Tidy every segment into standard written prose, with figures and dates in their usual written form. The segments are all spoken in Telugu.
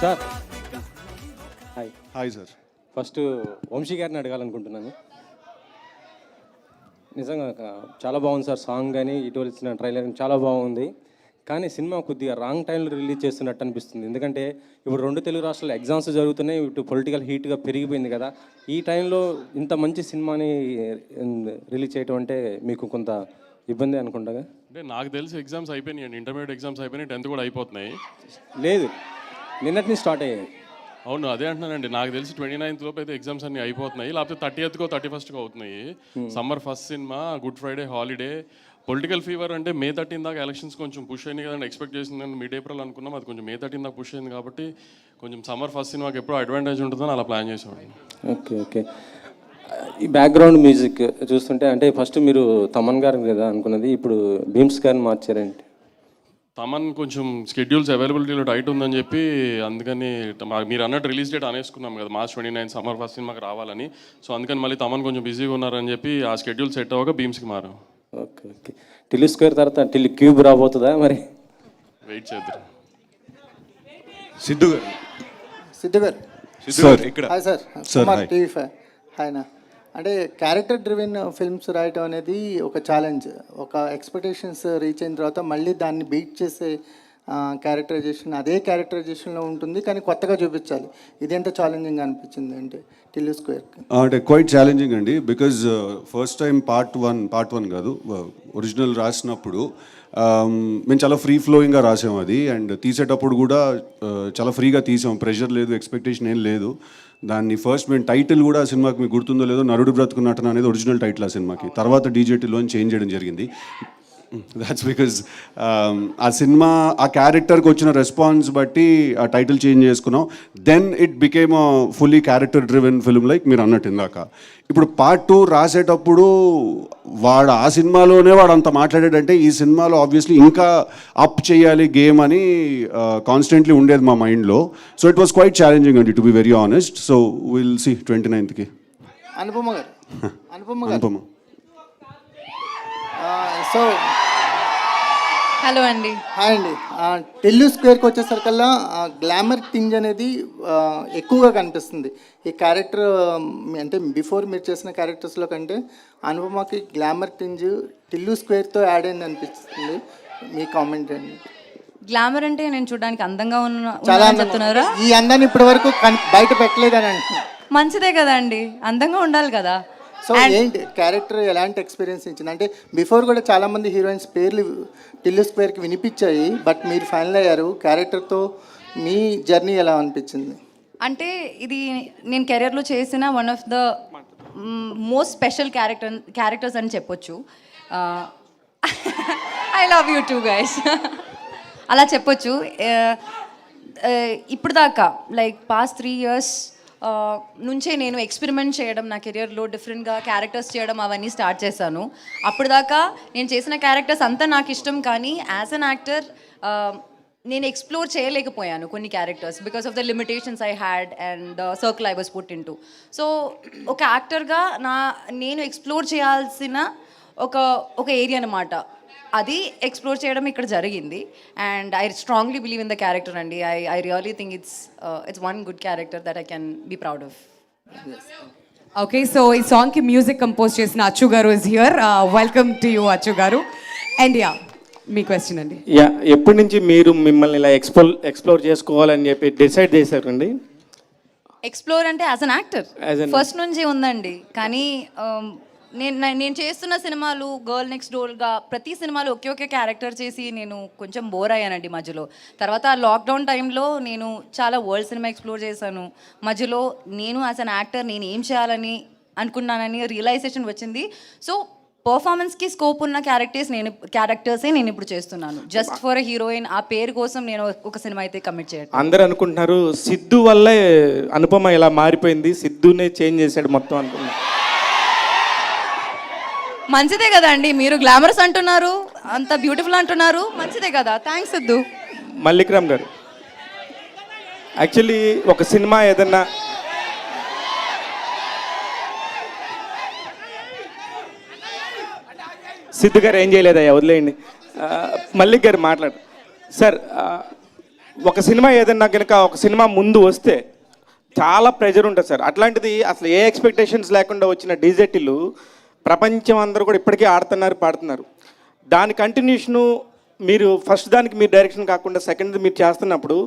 Sir hi. Hi sir. First Vamshi గారిని అడగాలనుకుంటున్నాను. నిజంగా చాలా బాగుంది సార్. సాంగ్ కానీ ఇటీవల ఇచ్చిన ట్రైలర్ కానీ చాలా బాగుంది. కానీ సినిమా కొద్దిగా రాంగ్ టైంలో రిలీజ్ చేస్తున్నట్టు అనిపిస్తుంది. ఎందుకంటే ఇప్పుడు 2 తెలుగు రాష్ట్రాల్లో ఎగ్జామ్స్ జరుగుతున్నాయి, ఇటు పొలిటికల్ హీట్గా పెరిగిపోయింది కదా. ఈ టైంలో ఇంత మంచి సినిమాని రిలీజ్ చేయటం అంటే మీకు కొంత ఇబ్బంది అనుకుంటాగా? అంటే నాకు తెలిసి ఎగ్జామ్స్ అయిపోయినాయి, ఇంటర్మీడియట్ ఎగ్జామ్స్ అయిపోయినాయి, 10th కూడా అయిపోతున్నాయి. లేదు, నిన్నటిని స్టార్ట్ అయ్యాయి. అవును, అదే అంటున్నానండి. నాకు తెలిసి 29th లోపు అయితే ఎగ్జామ్స్ అన్ని అయిపోతున్నాయి, లేకపోతే 30th 31st అవుతున్నాయి. Summer first cinema, good Friday holiday, political fever అంటే May 13 దాకా ఎలక్షన్స్ కొంచెం పుష్ అయింది కదండి. ఎక్స్పెక్ట్ చేసింది మిడ్ ఏప్రిల్ అనుకున్నాం, అది కొంచెం May 13 దాకా పుష్ అయింది కాబట్టి కొంచెం సమ్మర్ ఫస్ట్ సినిమాకి ఎప్పుడో అడ్వాంటేజ్ ఉంటుందని అలా ప్లాన్ చేసామండి. Okay okay. ఈ బ్యాక్గ్రౌండ్ మ్యూజిక్ చూస్తుంటే అంటే ఫస్ట్ మీరు తమన్ గారు కదా అనుకున్నది, ఇప్పుడు భీమ్స్ గారిని మార్చారండి. తమన్ కొంచెం స్కెడ్యూల్స్ అవైలబిలిటీలో టైట్ ఉందని చెప్పి అందుకని మీరు అన్నట్టు రిలీజ్ డేట్ అనేసుకున్నాం కదా, March 29 సమ్మర్ ఫస్ట్ సినిమాకి రావాలని. సో అందుకని మళ్ళీ తమన్ కొంచెం బిజీగా ఉన్నారని చెప్పి ఆ స్కెడ్యూల్ సెట్ అవ్వక భీమ్స్కి మారాం. Okay okay. టిల్లు స్క్వేర్ తర్వాత టిల్లు క్యూబ్ రాబోతుందా మరి? వెయిట్ చేద్దాం. సిద్ధు గారు. సిద్ధు గారు సార్ ఇక్కడ. Hi sir. కుమార్ టీవీ5. హాయ్నా. అంటే క్యారెక్టర్ డ్రివెన్ ఫిల్మ్స్ రాయటం అనేది ఒక ఛాలెంజ్. ఒక ఎక్స్పెక్టేషన్స్ రీచ్ అయిన తర్వాత మళ్ళీ దాన్ని బీట్ చేసే క్యారెక్టరైజేషన్ అదే క్యారెక్టరైజేషన్లో ఉంటుంది, కానీ కొత్తగా చూపించాలి. ఇది ఎంత ఛాలెంజింగ్ అనిపించింది అంటే టిల్లు స్క్వేర్కి? అంటే క్వైట్ ఛాలెంజింగ్ అండి, because first time part one కాదు, ఒరిజినల్ రాసినప్పుడు మేము చాలా ఫ్రీ ఫ్లోయింగ్గా రాసాం అది. అండ్ తీసేటప్పుడు కూడా చాలా ఫ్రీగా తీసాం, ప్రెషర్ లేదు, ఎక్స్పెక్టేషన్ ఏం లేదు. దాన్ని ఫస్ట్ మేము టైటిల్ కూడా సినిమాకి మీకు గుర్తుందో లేదో, నరుడు బ్రతుకున్నట్టన అనేది ఒరిజినల్ టైటిల్ ఆ సినిమాకి. తర్వాత డీజేటీలోని చేంజ్ చేయడం జరిగింది. దాట్స్ బికాజ్ ఆ సినిమా ఆ క్యారెక్టర్కి వచ్చిన రెస్పాన్స్ బట్టి ఆ టైటిల్ చేంజ్ చేసుకున్నాం. Then it became a fully character driven film like మీరు అన్నట్టు ఇందాక. ఇప్పుడు పార్ట్ 2 రాసేటప్పుడు వాడు ఆ సినిమాలోనే వాడు అంత మాట్లాడాడంటే ఈ సినిమాలో ఆబ్వియస్లీ ఇంకా అప్ చేయాలి గేమ్ అని కాన్స్టెంట్లీ ఉండేది మా మైండ్లో. So it was quite challenging అండి, to be very honest. So will see 29th Anupama garu. Anupama so hello అండి. హాయ్ అండి. టిల్లు స్క్వేర్కి వచ్చేసరికల్లా గ్లామర్ థింగ్ అనేది ఎక్కువగా కనిపిస్తుంది ఈ క్యారెక్టర్. అంటే బిఫోర్ మీరు చేసిన క్యారెక్టర్స్లో కంటే అనుపమకి గ్లామర్ థింగ్ టిల్లు స్క్వేర్తో యాడ్ అయింది అనిపిస్తుంది. మీ కామెంట్ అండి. గ్లామర్ అంటే నేను చూడడానికి అందంగా చాలా చెప్తున్నారా? ఈ అందాన్ని ఇప్పటి వరకు బయట పెట్టలేదని అంటున్నాను. మంచిదే కదా అండి, అందంగా ఉండాలి కదా. సో ఏంటి క్యారెక్టర్ ఎలాంటి ఎక్స్పీరియన్స్ ఇచ్చింది? అంటే బిఫోర్ కూడా చాలామంది హీరోయిన్స్ పేర్లు టిల్లు స్క్వేర్కి వినిపించాయి, బట్ మీరు ఫైనల్ అయ్యారు. క్యారెక్టర్తో మీ జర్నీ ఎలా అనిపించింది? అంటే ఇది నేను కెరియర్లో చేసిన one of the most special characters అని చెప్పొచ్చు. I love you two guys అలా చెప్పొచ్చు. ఇప్పుడు దాకా లైక్ పాస్ట్ 3 years నుంచే నేను ఎక్స్పెరిమెంట్ చేయడం, నా కెరియర్లో డిఫరెంట్గా క్యారెక్టర్స్ చేయడం అవన్నీ స్టార్ట్ చేశాను. అప్పుడు దాకా నేను చేసిన క్యారెక్టర్స్ అంతా నాకు ఇష్టం, కానీ యాజ్ అన్ యాక్టర్ నేను ఎక్స్ప్లోర్ చేయలేకపోయాను కొన్ని characters because of the limitations I had and the circle I was put in to. So ఒక యాక్టర్గా నేను ఎక్స్ప్లోర్ చేయాల్సిన ఒక ఏరియా అనమాట, అది ఎక్స్ప్లోర్ చేయడం ఇక్కడ జరిగింది. And I strongly believe in the character అండి. I really think it's one good character that I can be proud of. Okay, so ఈ సాంగ్కి మ్యూజిక్ కంపోజ్ చేసిన Achu garu is here. Welcome to you Achu garu. And yeah, మీ క్వశ్చన్ అండి. యా, ఎప్పటి నుంచి మీరు మిమ్మల్ని ఇలా ఎక్స్ప్లోర్ చేసుకోవాలని చెప్పి డిసైడ్ చేశారండి? ఎక్స్ప్లోర్ అంటే యాజ్ అన్ యాక్టర్ ఫస్ట్ నుంచి ఉందండి, కానీ నేను చేస్తున్న సినిమాలు గర్ల్ నెక్స్ట్ డోర్గా ప్రతి సినిమాలో ఒకే క్యారెక్టర్ చేసి నేను కొంచెం బోర్ అయ్యానండి మధ్యలో. తర్వాత లాక్డౌన్ టైంలో నేను చాలా వరల్డ్ సినిమా ఎక్స్ప్లోర్ చేశాను. మధ్యలో నేను యాజ్ అన్ యాక్టర్ నేను ఏం చేయాలని అనుకున్నానని రియలైజేషన్ వచ్చింది. సో పర్ఫార్మెన్స్కి స్కోప్ ఉన్న క్యారెక్టర్సే నేను ఇప్పుడు చేస్తున్నాను. జస్ట్ ఫర్ ఎ హీరోయిన్ ఆ పేరు కోసం నేను ఒక సినిమా అయితే కమిట్ చేయను. అందరూ అనుకుంటున్నారు సిద్ధు వల్లే అనుపమ ఇలా మారిపోయింది, సిద్ధునే చేంజ్ చేశాడు మొత్తం అనుకున్నాను. మంచిదే కదా అండి, మీరు గ్లామరస్ అంటున్నారు, అంత బ్యూటిఫుల్ అంటున్నారు, మంచిదే కదా. థ్యాంక్స్ సిద్ధు. మల్లిక్రామ్ గారు, యాక్చువల్లీ ఒక సినిమా ఏదన్నా సిద్ధు గారు ఏం చేయలేదయ్యా, వదిలేయండి. మల్లిక్ గారు మాట్లాడు సార్. ఒక సినిమా ఏదైనా కనుక ఒక సినిమా ముందు వస్తే చాలా ప్రెజర్ ఉంటుంది సార్. అట్లాంటిది అసలు ఏ ఎక్స్పెక్టేషన్స్ లేకుండా వచ్చిన డీజెటిల్లు ప్రపంచం అందరూ కూడా ఇప్పటికీ ఆడుతున్నారు, పాడుతున్నారు. దాని కంటిన్యూషను మీరు ఫస్ట్ దానికి మీరు డైరెక్షన్ కాకుండా సెకండ్ మీరు చేస్తున్నప్పుడు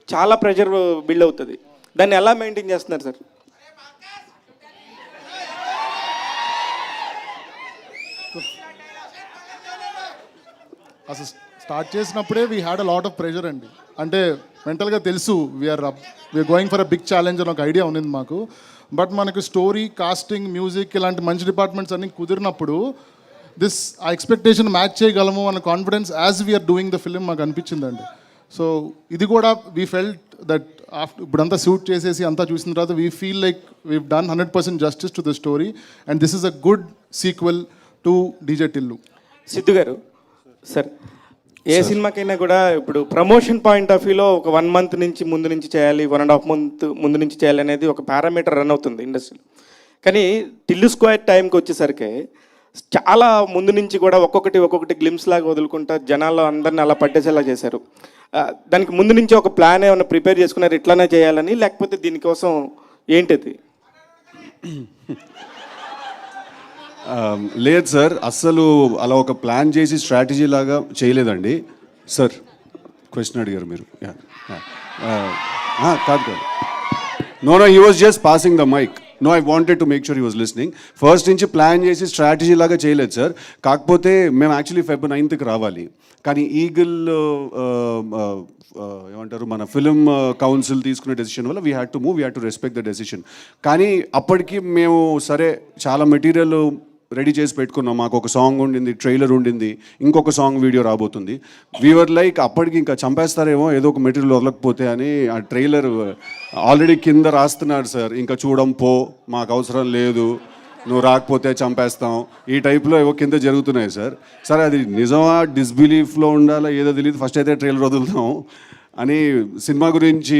చాలా ప్రెషర్ బిల్డ్ అవుతుంది. దాన్ని ఎలా మెయింటైన్ చేస్తున్నారు సార్? అసలు స్టార్ట్ చేసినప్పుడే we had a lot of pressure అండి. అంటే మెంటల్గా తెలుసు we're going for a big challenge అని ఒక ఐడియా ఉన్నింది మాకు. బట్ మనకు స్టోరీ, కాస్టింగ్, మ్యూజిక్ ఇలాంటి మంచి డిపార్ట్మెంట్స్ అన్నీ కుదిరినప్పుడు ఆ ఎక్స్పెక్టేషన్ మ్యాచ్ చేయగలము అన్న confidence as we're doing the film మాకు అనిపించిందండి. సో ఇది కూడా వీ ఫెల్ట్ దట్ ఆఫ్టర్ ఇప్పుడంతా షూట్ చేసేసి అంతా చూసిన తర్వాత we feel like we've done 100% justice to the story and this is a good sequel to DJ Tillu. Siddhu గారు సార్, ఏ సినిమాకైనా కూడా ఇప్పుడు ప్రమోషన్ పాయింట్ ఆఫ్ వ్యూలో ఒక 1 month నుంచి ముందు నుంచి చేయాలి, 1.5 month ముందు నుంచి చేయాలి అనేది ఒక పారామీటర్ రన్ అవుతుంది ఇండస్ట్రీలో. కానీ టిల్లు స్క్వేర్ టైంకి వచ్చేసరికి చాలా ముందు నుంచి కూడా ఒక్కొక్కటి గ్లిమ్స్ లాగా వదులుకుంటా జనాల్లో అందరిని అలా పట్టేసేలా చేశారు. దానికి ముందు నుంచి ఒక ప్లాన్ ఏమైనా ప్రిపేర్ చేసుకున్నారు ఇట్లానే చేయాలని, లేకపోతే దీనికోసం ఏంటిది? లేదు సార్, అస్సలు అలా ఒక ప్లాన్ చేసి స్ట్రాటజీ లాగా చేయలేదండి సార్. క్వశ్చన్ అడిగారు మీరు. కాదు no he was just passing the mic. No, I wanted to make sure he was listening. First నుంచి ప్లాన్ చేసి స్ట్రాటజీ లాగా చేయలేదు సార్. కాకపోతే మేము యాక్చువల్లీ Feb 9th రావాలి, కానీ ఈగిల్ ఏమంటారు మన ఫిల్మ్ కౌన్సిల్ తీసుకునే డెసిషన్ వల్ల we had to move, we had to respect the decision. కానీ అప్పటికి మేము సరే చాలా మెటీరియల్ రెడీ చేసి పెట్టుకున్నాం. మాకు ఒక సాంగ్ ఉండింది, ట్రైలర్ ఉండింది, ఇంకొక సాంగ్ వీడియో రాబోతుంది. వీఆర్ లైక్ అప్పటికి ఇంకా చంపేస్తారేమో ఏదో ఒక మెటీరియల్ వదలకపోతే అని ఆ ట్రైలర్ ఆల్రెడీ కింద రాస్తున్నారు సార్. ఇంకా చూడం పో, మాకు అవసరం లేదు, నువ్వు రాకపోతే చంపేస్తాం, ఈ టైప్లో ఏవో కింద జరుగుతున్నాయి సార్. సరే అది నిజమా డిస్బిలీఫ్లో ఉండాలా ఏదో తెలియదు, ఫస్ట్ అయితే ట్రైలర్ వదులుతాం అని సినిమా గురించి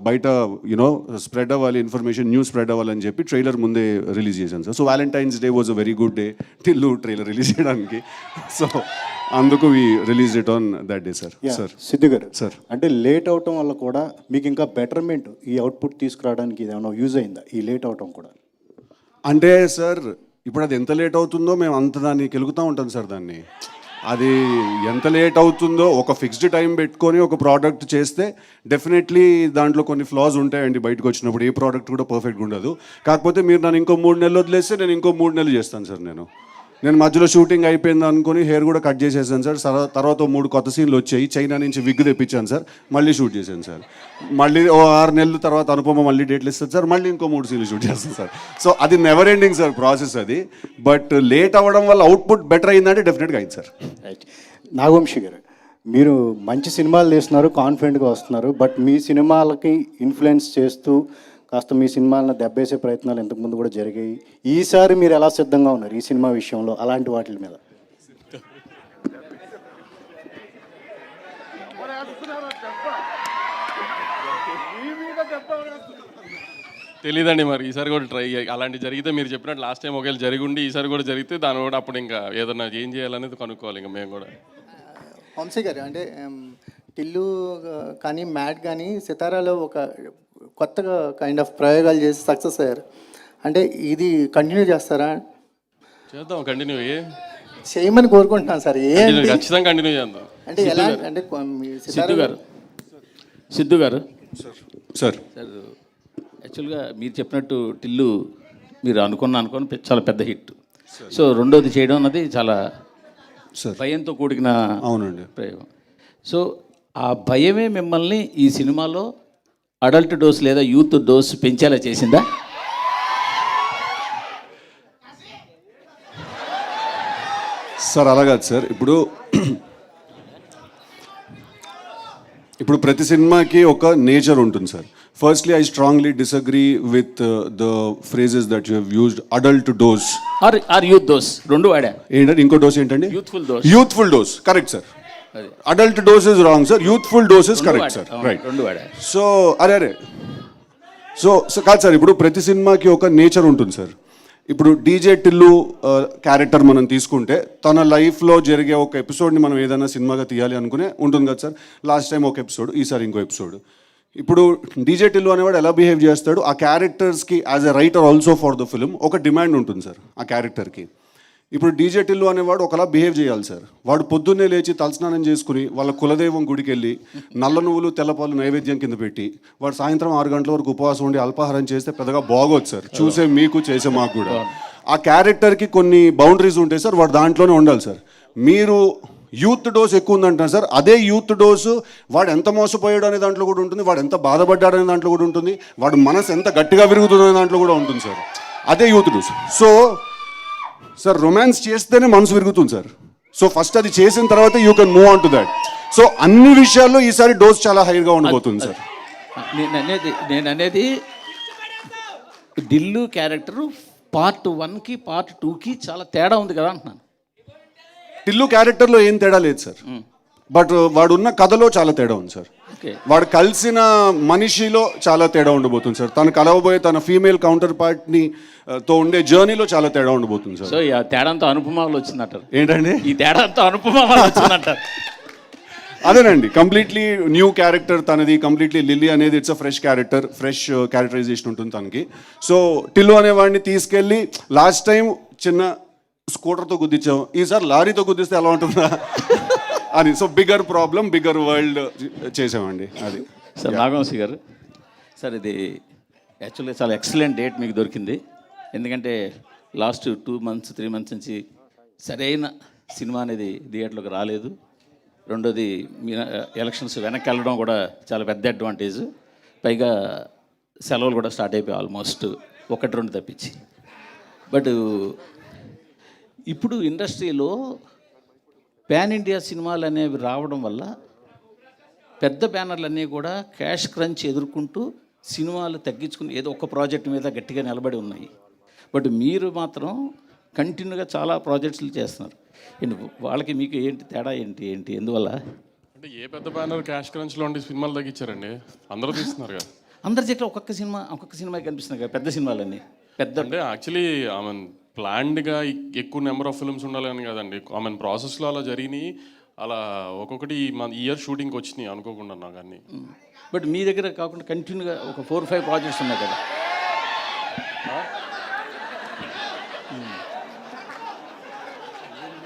బయట యునో స్ప్రెడ్ అవ్వాలి, ఇన్ఫర్మేషన్ న్యూస్ స్ప్రెడ్ అవ్వాలని చెప్పి ట్రైలర్ ముందే రిలీజ్ చేశాను sir. So Valentine's Day was a very good day Tillu trailer release చేయడానికి. సో అందుకు we release it on that day sir. Sir Siddhu గారు సార్, అంటే లేట్ అవటం వల్ల కూడా మీకు ఇంకా బెటర్మెంట్ ఈ అవుట్పుట్ తీసుకురావడానికి ఏమైనా యూజ్ అయిందా ఈ లేట్ అవటం కూడా? అంటే సార్ ఇప్పుడు అది ఎంత లేట్ అవుతుందో మేము అంత దాన్ని కెలుగుతూ ఉంటాం సార్. దాన్ని అది ఎంత లేట్ అవుతుందో ఒక ఫిక్స్డ్ టైం పెట్టుకొని ఒక ప్రోడక్ట్ చేస్తే డెఫినెట్లీ దాంట్లో కొన్ని ఫ్లాస్ ఉంటాయండి. బయటకు వచ్చినప్పుడు ఏ ప్రోడక్ట్ కూడా పర్ఫెక్ట్గా ఉండదు. కాకపోతే మీరు నన్ను ఇంకో 3 నెలలు వదిలేస్తే నేను ఇంకో 3 నెలలు చేస్తాను సార్. నేను మధ్యలో షూటింగ్ అయిపోయింది అనుకుని హెయిర్ కూడా కట్ చేసేసాను సార్. తర్వాత 3 కొత్త సీన్లు వచ్చాయి, చైనా నుంచి విగ్ తెప్పించాను సార్, మళ్ళీ షూట్ చేశాను సార్. మళ్ళీ 6 నెలల తర్వాత అనుపమ మళ్ళీ డేట్లు ఇస్తుంది సార్, మళ్ళీ ఇంకో 3 సీన్లు షూట్ చేస్తాను సార్. సో అది నెవర్ ఎండింగ్ సార్ ప్రాసెస్ అది. బట్ లేట్ అవ్వడం వల్ల అవుట్పుట్ బెటర్ అయిందంటే డెఫినెట్గా అయింది సార్. రైట్. నాగవంశి గారు, మీరు మంచి సినిమాలు తీస్తున్నారు, కాన్ఫిడెంట్గా వస్తున్నారు, బట్ మీ సినిమాలకి ఇన్ఫ్లుయెన్స్ చేస్తూ కాస్త మీ సినిమాలను దెబ్బేసే ప్రయత్నాలు ఇంతకుముందు కూడా జరిగాయి. ఈసారి మీరు ఎలా సిద్ధంగా ఉన్నారు ఈ సినిమా విషయంలో అలాంటి వాటి మీద? తెలీదండి మరి ఈసారి కూడా ట్రై అలాంటి జరిగితే మీరు చెప్పినట్టు లాస్ట్ టైం ఒకవేళ జరిగి ఉండి ఈసారి కూడా జరిగితే దాని కూడా అప్పుడు ఇంకా ఏదన్నా ఏం చేయాలనేది కనుక్కోవాలి ఇంకా మేము కూడా. వంశీ గారు, అంటే టిల్లు కానీ మ్యాట్ కానీ సితారాలో ఒక కొత్తగా కైండ్ ఆఫ్ ప్రయోగాలు చేసి సక్సెస్ అయ్యారు. అంటే ఇది కంటిన్యూ చేస్తారా? చేద్దాం, కంటిన్యూ చేయమని కోరుకుంటున్నాను సార్. ఖచ్చితంగా కంటిన్యూ చేద్దాం. అంటే ఎలా అంటే సిద్ధు గారు సార్ యాక్చువల్గా మీరు చెప్పినట్టు టిల్లు మీరు అనుకుని చాలా పెద్ద హిట్. సో రెండోది చేయడం అన్నది చాలా భయంతో కూడిన అవునండి ప్రయోగం. సో ఆ భయమే మిమ్మల్ని ఈ సినిమాలో అడల్ట్ డోస్ లేదా యూత్ డోస్ పెంచేలా చేసిందా? సార్ అలా కాదు సార్. ఇప్పుడు ప్రతి సినిమాకి ఒక నేచర్ ఉంటుంది sir. Firstly I strongly disagree with the phrases that you have used, adult dose or youth dose. రెండు వాడా. ఏంటంటే ఇంకో డోస్ ఏంటండి? Youthful dose. Youthful dose correct sir. Adult dose is wrong sir, youthful dose is correct sir. Right. రెండు వాడా. సో అరే సో కాదు సార్, ఇప్పుడు ప్రతి సినిమాకి ఒక నేచర్ ఉంటుంది సార్. ఇప్పుడు డీజే టిల్లు క్యారెక్టర్ మనం తీసుకుంటే తన లైఫ్లో జరిగే ఒక ఎపిసోడ్ని మనం ఏదైనా సినిమాగా తీయాలి అనుకునే ఉంటుంది కదా సార్. లాస్ట్ టైం ఒక ఎపిసోడ్, ఈసారి ఇంకో ఎపిసోడ్. ఇప్పుడు డీజే టిల్లు అనేవాడు ఎలా బిహేవ్ చేస్తాడు, ఆ క్యారెక్టర్స్కి as a writer also for the film ఒక డిమాండ్ ఉంటుంది సార్ ఆ క్యారెక్టర్కి. ఇప్పుడు డీజే టిల్లు అనేవాడు ఒకలా బిహేవ్ చేయాలి సార్. వాడు పొద్దున్నే లేచి తలస్నానం చేసుకుని వాళ్ళ కులదైవం గుడికి వెళ్ళి నల్ల నువ్వులు తెల్లపాలు నైవేద్యం కింద పెట్టి వాడు సాయంత్రం 6 గంటల వరకు ఉపవాసం ఉండి అల్పాహారం చేస్తే పెద్దగా బాగోదు సార్, చూసే మీకు చేసే మాకు కూడా. ఆ క్యారెక్టర్కి కొన్ని బౌండరీస్ ఉంటాయి సార్, వాడు దాంట్లోనే ఉండాలి సార్. మీరు యూత్ డోస్ ఎక్కువ ఉందంటారు సార్, అదే యూత్ డోసు వాడు ఎంత మోసపోయాడు అనే దాంట్లో కూడా ఉంటుంది, వాడు ఎంత బాధపడ్డాడు అనే దాంట్లో కూడా ఉంటుంది, వాడు మనసు ఎంత గట్టిగా విరుగుతుంది అనే దాంట్లో కూడా ఉంటుంది సార్. అదే youth dose. So sir romance చేస్తేనే మనసు విరుగుతుంది సార్. సో ఫస్ట్ అది చేసిన తర్వాత you can move on to that. So అన్ని విషయాల్లో ఈసారి డోస్ చాలా హైగా ఉండబోతుంది సార్. నేను అనేది ఢిల్లు క్యారెక్టర్ పార్ట్ 1కి పార్ట్ 2కి చాలా తేడా ఉంది కదా అంటున్నాను. టిల్లు క్యారెక్టర్లో ఏం తేడా లేదు సార్, బట్ వాడు ఉన్న కథలో చాలా తేడా ఉంది సార్. వాడు కలిసిన మనిషిలో చాలా తేడా ఉండబోతుంది సార్. తను కలవబోయే తన ఫీమేల్ కౌంటర్ పార్ట్ని తో ఉండే జర్నీలో చాలా తేడా ఉండబోతుంది సార్. సో ఈ తేడాంతో అనుపమాలు వచ్చిందంటారు ఏంటండి? ఈ తేడాంతో అనుపమాలు వచ్చిందంటారు. అదేనండి, కంప్లీట్లీ న్యూ క్యారెక్టర్ తనది. కంప్లీట్లీ లిల్లీ అనేది it's a fresh character, fresh characterization ఉంటుంది తనకి. సో టిల్లు అనేవాడిని తీసుకెళ్ళి లాస్ట్ టైం చిన్న స్కూటర్తో గుద్దించాం, ఈసారి లారీతో గుద్దిస్తే ఎలా ఉంటుందా అని. So bigger problem, bigger world చేసామండి అది. సార్ నాగవంశీ గారు, సార్ ఇది యాక్చువల్గా చాలా ఎక్సలెంట్ డేట్ మీకు దొరికింది. ఎందుకంటే లాస్ట్ 2 months 3 months నుంచి సరైన సినిమా అనేది థియేటర్లోకి రాలేదు. రెండోది మీ ఎలక్షన్స్ వెనక్కి వెళ్ళడం కూడా చాలా పెద్ద అడ్వాంటేజ్. పైగా సెలవులు కూడా స్టార్ట్ అయిపోయాయి ఆల్మోస్ట్ 1-2 తప్పించి. బట్ ఇప్పుడు ఇండస్ట్రీలో పాన్ ఇండియా సినిమాలు అనేవి రావడం వల్ల పెద్ద బ్యానర్లన్నీ కూడా క్యాష్ క్రంచ్ ఎదుర్కొంటూ సినిమాలు తగ్గించుకుని ఏదో ఒక ప్రాజెక్ట్ మీద గట్టిగా నిలబడి ఉన్నాయి. బట్ మీరు మాత్రం కంటిన్యూగా చాలా ప్రాజెక్ట్స్లు చేస్తున్నారు. వాళ్ళకి మీకు ఏంటి తేడా ఏంటి ఎందువల్ల? అంటే ఏ పెద్ద బ్యానర్ క్యాష్ క్రంచ్లో ఉండి సినిమాలు తగ్గించారండి? అందరూ తీస్తున్నారు కదా. అందరి దగ్గర ఒక్కొక్క సినిమా కనిపిస్తున్నాయి కదా పెద్ద సినిమాలన్నీ. పెద్ద అంటే యాక్చువల్లీ ప్లాన్డ్గా ఎక్కువ నెంబర్ ఆఫ్ ఫిల్మ్స్ ఉండాలని కదండి. ప్రాసెస్లో అలా జరిగినాయి. అలా ఒక్కొక్కటి ఈ ఇయర్ షూటింగ్కి వచ్చినాయి అనుకోకుండా నాకు అన్నీ. బట్ మీ దగ్గర కాకుండా కంటిన్యూగా ఒక 4-5 ప్రాజెక్ట్స్ ఉన్నాయి కదా.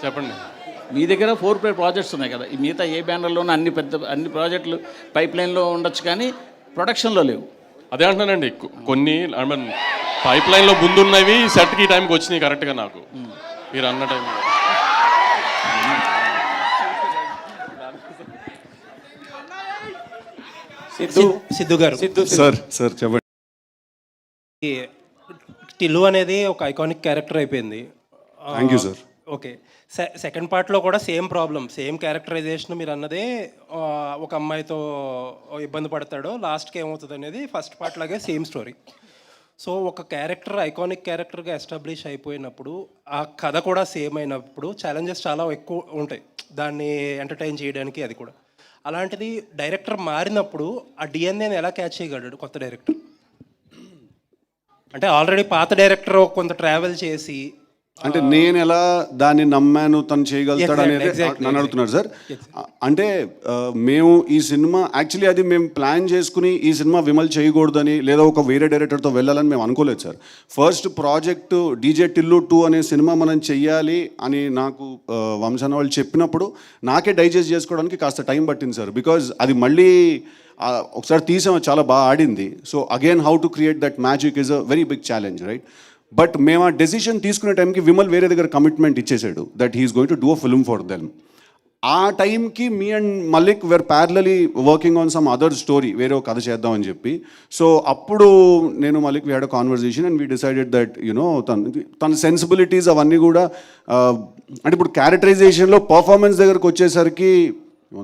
చెప్పండి. మీ దగ్గర 4-5 ప్రాజెక్ట్స్ ఉన్నాయి కదా. ఈ మిగతా ఏ బ్యానర్లోనూ అన్ని ప్రాజెక్టులు పైప్ లైన్లో ఉండొచ్చు కానీ ప్రొడక్షన్లో లేవు. అదే అంటున్నానండి, కొన్ని పైప్ లైన్లో ముందున్నవి సెట్కి టైంకి వచ్చినాయి కరెక్ట్గా నాకు మీరు అన్న టైం. సిద్ధు గారు, సార్ చెప్పండి. టిల్లు అనేది ఒక ఐకానిక్ క్యారెక్టర్ అయిపోయింది. Thank you sir. Okay, second పార్ట్లో కూడా సేమ్ ప్రాబ్లం, సేమ్ క్యారెక్టరైజేషన్. మీరు అన్నదే ఒక అమ్మాయితో ఇబ్బంది పడతాడో లాస్ట్కి ఏమవుతుంది అనేది ఫస్ట్ పార్ట్ లాగే సేమ్ స్టోరీ. సో ఒక క్యారెక్టర్ ఐకానిక్ క్యారెక్టర్గా ఎస్టాబ్లిష్ అయిపోయినప్పుడు ఆ కథ కూడా సేమ్ అయినప్పుడు ఛాలెంజెస్ చాలా ఎక్కువ ఉంటాయి దాన్ని ఎంటర్టైన్ చేయడానికి. అది కూడా అలాంటిది డైరెక్టర్ మారినప్పుడు ఆ డిఎన్ఏని ఎలా క్యాచ్ చేయగలడు కొత్త డైరెక్టర్? అంటే ఆల్రెడీ పాత డైరెక్టర్ కొంత ట్రావెల్ చేసి అంటే నేను ఎలా దాన్ని నమ్మాను తను చేయగలుగుతాడు అనేది నన్ను అడుగుతున్నారు సార్. అంటే మేము ఈ సినిమా యాక్చువల్లీ అది మేము ప్లాన్ చేసుకుని ఈ సినిమా విమల్ చేయకూడదని లేదా ఒక వేరే డైరెక్టర్తో వెళ్ళాలని మేము అనుకోలేదు sir. First project DJ Tillu 2 అనే సినిమా మనం చెయ్యాలి అని నాకు వంశన్న వాళ్ళు చెప్పినప్పుడు నాకే డైజెస్ట్ చేసుకోవడానికి కాస్త టైం పట్టింది సార్. బికాజ్ అది మళ్ళీ ఒకసారి తీసాము, చాలా బాగా ఆడింది. So again how to create that magic is a very big challenge, right? But మేము ఆ డెసిషన్ తీసుకునే టైంకి విమల్ వేరే దగ్గర కమిట్మెంట్ ఇచ్చేసాడు that he's going to do a film for them. ఆ టైంకి me and Mallik were parallelly working on some other story, వేరే ఒక కథ చేద్దామని చెప్పి. సో అప్పుడు నేను Mallik we had a conversation and we decided that you know తన సెన్సిబిలిటీస్ అవన్నీ కూడా అంటే ఇప్పుడు క్యారెక్టరైజేషన్లో పర్ఫార్మెన్స్ దగ్గరకు వచ్చేసరికి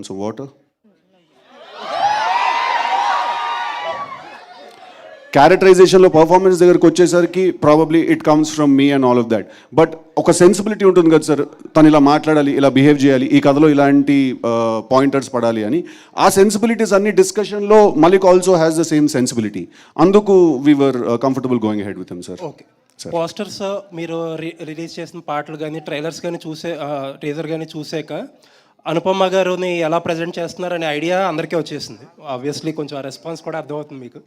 సమ్ వాటర్ క్యారెక్టరైజేషన్లో పర్ఫార్మెన్స్ దగ్గరికి వచ్చేసరికి probably it comes from me and all of that. But ఒక సెన్సిబిలిటీ ఉంటుంది కదా సార్, తను ఇలా మాట్లాడాలి, ఇలా బిహేవ్ చేయాలి, ఈ కథలో ఇలాంటి పాయింటర్స్ పడాలి అని. ఆ సెన్సిబిలిటీస్ అన్ని డిస్కషన్లో Mallik also has the same sensibility. అందుకు we were comfortable going ahead with him sir. Okay, posters మీరు రిలీజ్ చేసిన పాటలు కానీ ట్రైలర్స్ కానీ టీజర్ కానీ చూసాక అనుపమ గారుని ఎలా ప్రజెంట్ చేస్తున్నారనే ఐడియా అందరికీ వచ్చేసింది. ఆబ్వియస్లీ కొంచెం ఆ రెస్పాన్స్ కూడా అర్థమవుతుంది మీకు.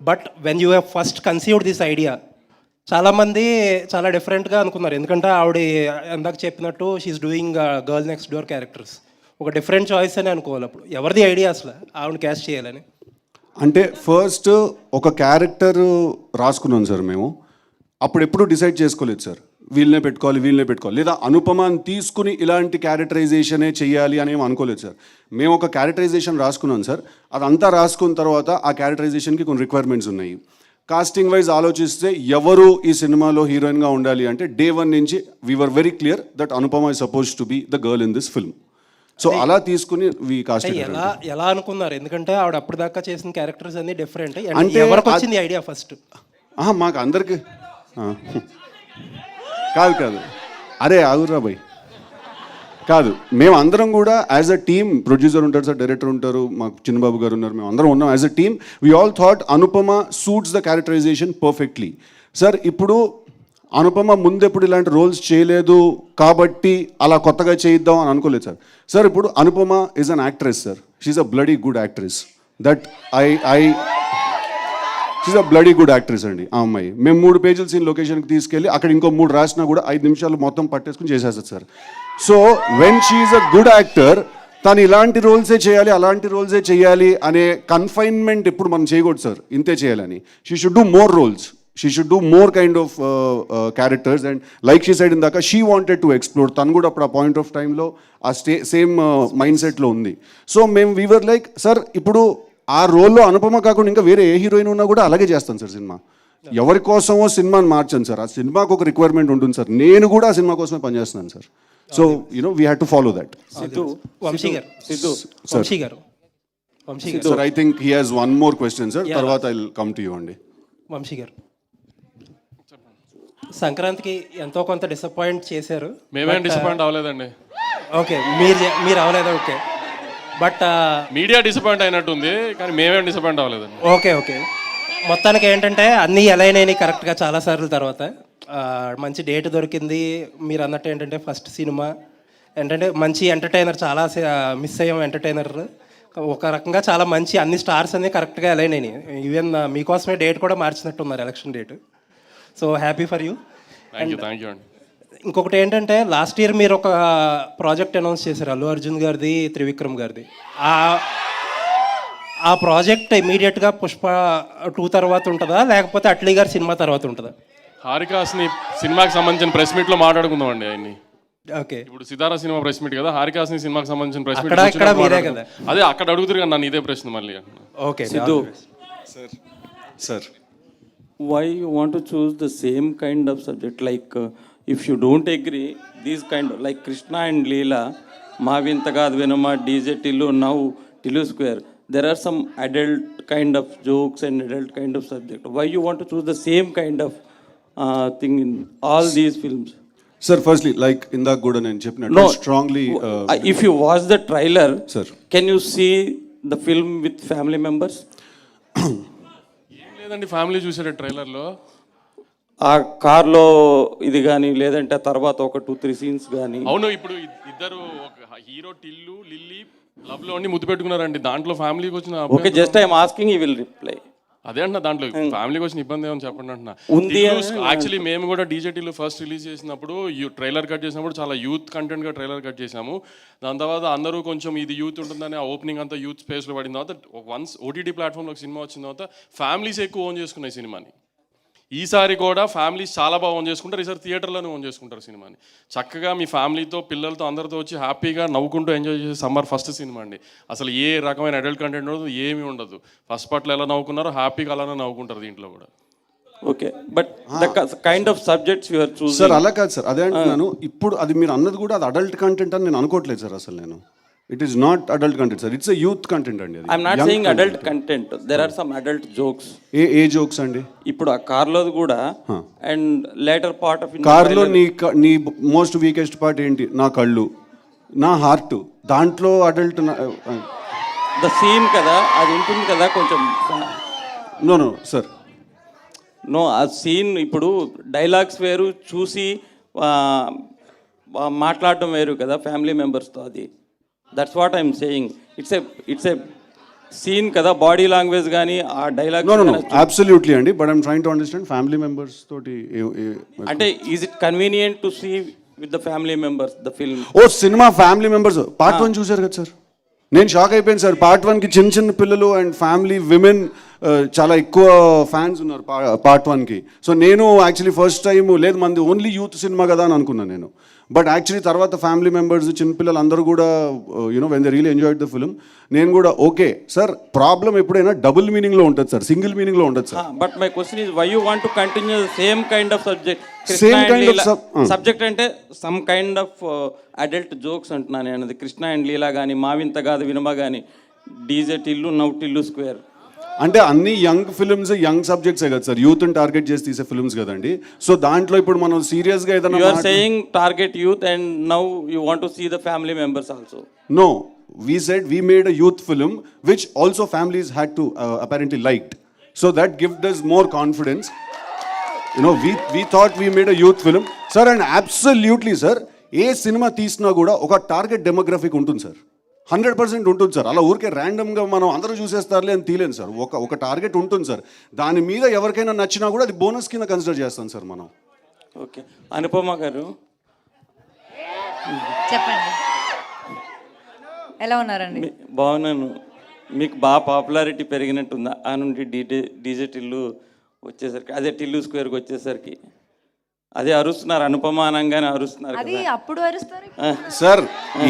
But when you have first conceived this idea, చాలామంది చాలా డిఫరెంట్గా అనుకున్నారు. ఎందుకంటే ఆవిడ ఇందాక చెప్పినట్టు she's doing girl next door characters, ఒక డిఫరెంట్ చాయిస్ అని అనుకోవాలి. అప్పుడు ఎవరిది ఐడియా అసలు ఆవిడ క్యాస్ట్ చేయాలని? అంటే ఫస్ట్ ఒక క్యారెక్టర్ రాసుకున్నాం సార్ మేము. అప్పుడు ఎప్పుడు డిసైడ్ చేసుకోలేదు సార్, వీళ్ళనే పెట్టుకోవాలి లేదా అనుపమాని తీసుకుని ఇలాంటి క్యారెక్టరైజేషనే చెయ్యాలి అని ఏం అనుకోలేదు సార్. మేము ఒక క్యారెక్టరైజేషన్ రాసుకున్నాం సార్. అదంతా రాసుకున్న తర్వాత ఆ క్యారెక్టరైజేషన్కి కొన్ని రిక్వైర్మెంట్స్ ఉన్నాయి. కాస్టింగ్ వైజ్ ఆలోచిస్తే ఎవరు ఈ సినిమాలో హీరోయిన్గా ఉండాలి అంటే డే 1 నుంచి we're very clear that Anupama is supposed to be the girl in this film. So అలా తీసుకుని ఎలా అనుకున్నారు? ఎందుకంటే ఆవిడ అప్పటిదాకా చేసిన క్యారెక్టర్స్ అన్ని డిఫరెంట్. అంటే ఎవరికి వచ్చింది ఐడియా ఫస్ట్? మాకు అందరికి కాదు అరే ఆగురా భయ్ కాదు, మేము అందరం కూడా యాజ్ అ టీమ్, ప్రొడ్యూసర్ ఉంటారు సార్, డైరెక్టర్ ఉంటారు, మాకు చిన్నబాబు గారు ఉన్నారు, మేము అందరం ఉన్నాం as a team. We all thought Anupama suits the characterization perfectly. Sir ఇప్పుడు అనుపమ ముందెప్పుడు ఇలాంటి రోల్స్ చేయలేదు కాబట్టి అలా కొత్తగా చేయిద్దాం అని అనుకోలేదు సార్. సార్ ఇప్పుడు Anupama is an actress sir, she's a bloody good actress. That she's a bloody good actress అండి ఆ అమ్మాయి. మేము 3 పేజీల సీన్ లొకేషన్కి తీసుకెళ్ళి అక్కడ ఇంకో 3 రాసినా కూడా 5 నిమిషాలు మొత్తం పట్టేసుకుని చేసేస్తుంది sir. So when she's a good actor, తను ఇలాంటి రోల్సే చేయాలి అలాంటి రోల్సే చేయాలి అనే కన్ఫైన్మెంట్ ఎప్పుడు మనం చేయకూడదు సార్, ఇంతే చేయాలని. She should do more roles, she should do more kind of characters. And like she said ఇందాక షీ వాంటెడ్ టు ఎక్స్ప్లోర్, తను కూడా అప్పుడు ఆ పాయింట్ ఆఫ్ టైంలో ఆ సేమ్ మైండ్ సెట్లో ఉంది. సో మేము వీవర్ లైక్ సార్ ఇప్పుడు ఆ రోల్లో అనుపమ కాకుండా ఇంకా వేరే ఏ హీరోయిన్ ఉన్నా కూడా అలాగే చేస్తాను సార్ సినిమా. ఎవరి కోసమో సినిమాని మార్చాను సార్, ఆ సినిమాకు ఒక రిక్వైర్మెంట్ ఉంటుంది సార్. నేను కూడా ఆ సినిమా కోసమే పనిచేస్తున్నాను sir. So we had to follow that. Sir I think he has one more question sir, తర్వాత I will come to you అండి. వంశీ గారు, సంక్రాంతికి ఎంతో కొంత డిసప్పాయింట్ చేశారు. మేమేం డిసప్పాయింట్ అవ్వలేదండి. ఓకే, మీరు అవ్వలేదా? ఓకే, బట్ మీడియా డిసప్పాయింట్ అయినట్టుంది కానీ మేమేం డిసప్పాయింట్ అవ్వలేదండి. ఓకే, మొత్తానికి ఏంటంటే అన్నీ ఎలా అయినాయి కరెక్ట్గా చాలాసార్లు తర్వాత మంచి డేట్ దొరికింది. మీరు అన్నట్టు ఏంటంటే ఫస్ట్ సినిమా ఏంటంటే మంచి ఎంటర్టైనర్, చాలా మిస్ అయ్యాం ఎంటర్టైనర్. ఒక రకంగా చాలా మంచి అన్ని స్టార్స్ అన్నీ కరెక్ట్గా అలైన్ అయినాయి. ఈవెన్ మీకోసమే డేట్ కూడా మార్చినట్టున్నారు, election date. So happy for you. Thank you అండి. ఇంకొకటి ఏంటంటే లాస్ట్ ఇయర్ మీరు ఒక ప్రాజెక్ట్ అనౌన్స్ చేశారు, అల్లు అర్జున్ గారిది, త్రివిక్రమ్ గారిది. ఆ ప్రాజెక్ట్ ఇమీడియట్గా పుష్ప 2 తర్వాత ఉంటుందా లేకపోతే అట్లీ గారి సినిమా తర్వాత ఉంటుందా? హారికాస్ని సినిమాకి సంబంధించిన ప్రెస్ మీట్లో మాట్లాడుకుందాం అండి ఆయన్ని. ఓకే, ఇప్పుడు సితారా సినిమా ప్రెస్ మీట్ కదా, హారికాస్ని సినిమాకి సంబంధించిన ప్రెస్ మీట్ మీరే కదా. అదే అక్కడ అడుగుతారు కదా నన్ను ఇదే ప్రశ్న మళ్ళీ. Okay Siddhu sir, why you want to choose the same kind of subject? Like if you don't agree, these kind of like Krishna and Leela, Mavintagad Venama, DJ Tillu, now Tillu Square, there are some adult kind of jokes and adult kind of subject. Why you want to choose the same kind of thing in all these films? Sir, firstly, like indak kuda nenu cheppinattu strongly if you watch the trailer, sir, can you see the film with family members? ఏం లేదండి, ఫ్యామిలీ చూసాడు ట్రైలర్లో. ఆ కార్లో ఇది కానీ లేదంటే తర్వాత ఒక 2-3 సీన్స్ కానీ. అవును, ఇప్పుడు ఇద్దరు ఒక హీరో టిల్లు లిల్లీ లవ్ లో ముద్దు పెట్టుకున్నారండి. దాంట్లో ఫ్యామిలీకి వచ్చిన okay, just I'm asking, you will reply. అదే అంటున్నా, దాంట్లో ఫ్యామిలీకి వచ్చిన ఇబ్బంది ఏమని చెప్పండి అంటున్నా. యాక్చువల్లీ మేము కూడా డీజేటీలో ఫస్ట్ రిలీజ్ చేసినప్పుడు ట్రైలర్ కట్ చేసినప్పుడు చాలా యూత్ కంటెంట్గా ట్రైలర్ కట్ చేసాము. దాని తర్వాత అందరూ కొంచెం ఇది యూత్ ఉంటుందని ఆ ఓపెనింగ్ అంతా యూత్ స్పేస్లో పడిన తర్వాత వన్స్ ఓటీటీ ప్లాట్ఫామ్లోకి సినిమా వచ్చిన తర్వాత ఫ్యామిలీస్ ఎక్కువ ఓన్ చేసుకున్నాయి సినిమాని. ఈసారి కూడా ఫ్యామిలీస్ చాలా బాగా ఓన్ చేసుకుంటారు, ఈసారి థియేటర్లోనే ఓన్ చేసుకుంటారు సినిమాని. చక్కగా మీ ఫ్యామిలీతో పిల్లలతో అందరితో వచ్చి హ్యాపీగా నవ్వుకుంటూ ఎంజాయ్ చేసే సమ్మర్ ఫస్ట్ సినిమా అండి. అసలు ఏ రకమైన అడల్ట్ కంటెంట్ ఉండదు, ఏమీ ఉండదు. ఫస్ట్ పార్ట్లో ఎలా నవ్వుకున్నారో హ్యాపీగా అలానే నవ్వుకుంటారు దీంట్లో కూడా. Okay, but the kind of subjects you are choosing. Sir అలా కాదు సార్, అదే అంటున్నాను. ఇప్పుడు అది మీరు అన్నది కూడా అది అడల్ట్ కంటెంట్ అని నేను అనుకోవట్లేదు సార్. అసలు నేను it is not adult content sir, it's a youth content అండి. I'm not saying adult content, there are some adult jokes. ఏ జోక్స్ అండి? ఇప్పుడు ఆ కార్లో కూడా అండ్ లేటర్ పార్ట్ ఆఫ్ కార్లో నీ మోస్ట్ వీకెస్ట్ పార్ట్ ఏంటి? నా కళ్ళు, నా హార్ట్. దాంట్లో అడల్ట్ ద సీన్ కదా, అది ఉంటుంది కదా కొంచెం. నో సార్, నో ఆ సీన్ ఇప్పుడు డైలాగ్స్ వేరు, చూసి మాట్లాడడం వేరు కదా ఫ్యామిలీ మెంబర్స్తో. అది that's what I'm saying. It's a scene కదా, బాడీ లాంగ్వేజ్ కానీ ఆ డైలాగ్. నో అబ్సల్యూట్లీ అండి, but I'm trying to understand family members తోటి అంటే is it convenient to see with the family members the film? ఓ సినిమా ఫ్యామిలీ మెంబర్స్ పార్ట్ 1 చూశారు కదా సార్, నేను షాక్ అయిపోయాను సార్. పార్ట్ 1కి చిన్న చిన్న పిల్లలు అండ్ ఫ్యామిలీ విమెన్ చాలా ఎక్కువ ఫ్యాన్స్ ఉన్నారు పార్ట్ 1కి. సో నేను యాక్చువల్లీ ఫస్ట్ టైం లేదు మంది ఓన్లీ యూత్ సినిమా కదా అని అనుకున్నాను నేను. బట్ యాక్చువల్లీ తర్వాత ఫ్యామిలీ మెంబర్స్ చిన్నపిల్లలు అందరూ కూడా you know when they really enjoyed the film. నేను కూడా ఓకే సార్, ప్రాబ్లం ఎప్పుడైనా డబుల్ మీనింగ్లో ఉంటుంది సార్, సింగిల్ మీనింగ్లో ఉంటుంది sir. But my question is why you want to continue same kind of subject? Subject అంటే some kind of adult jokes అంటున్నాను నేను. అది కృష్ణ అండ్ లీలా కానీ, మావింత కాదు వినమ కానీ, DJ Tillu, now Tillu square. అంటే అన్ని యంగ్ ఫిల్మ్స్ యంగ్ సబ్జెక్ట్సే కదా సార్, యూత్ని టార్గెట్ చేసి తీసే ఫిల్మ్స్ కదండి. సో దాంట్లో ఇప్పుడు మనం సీరియస్గా ఏదైనా you are saying target youth and now you want to see the family members also. No, we said we made a youth film which also families had to apparently liked, so that gave us more confidence. You know, we thought we made a youth film sir, and absolutely sir, A cinema తీసినా కూడా ఒక టార్గెట్ డెమోగ్రఫిక్ ఉంటుంది సార్, 100% ఉంటుంది సార్. అలా ఊరికే ర్యాండమ్గా మనం అందరూ చూసేస్తారులే అని తీలేను సార్. ఒక టార్గెట్ ఉంటుంది సార్, దాని మీద ఎవరికైనా నచ్చినా కూడా అది బోనస్ కింద కన్సిడర్ చేస్తాం సార్ మనం. ఓకే, అనుపమ గారు చెప్పండి, ఎలా ఉన్నారండి? బాగున్నాను. మీకు బాగా పాపులారిటీ పెరిగినట్టుందా ఆ నుండి డీజే టిల్లు వచ్చేసరికి, అదే టిల్లు స్క్వేర్కి వచ్చేసరికి? అదే అరుస్తున్నారు, అనుపమ అనగానే అరుస్తున్నారు అది కదా. అప్పుడు అరుస్తారు. సార్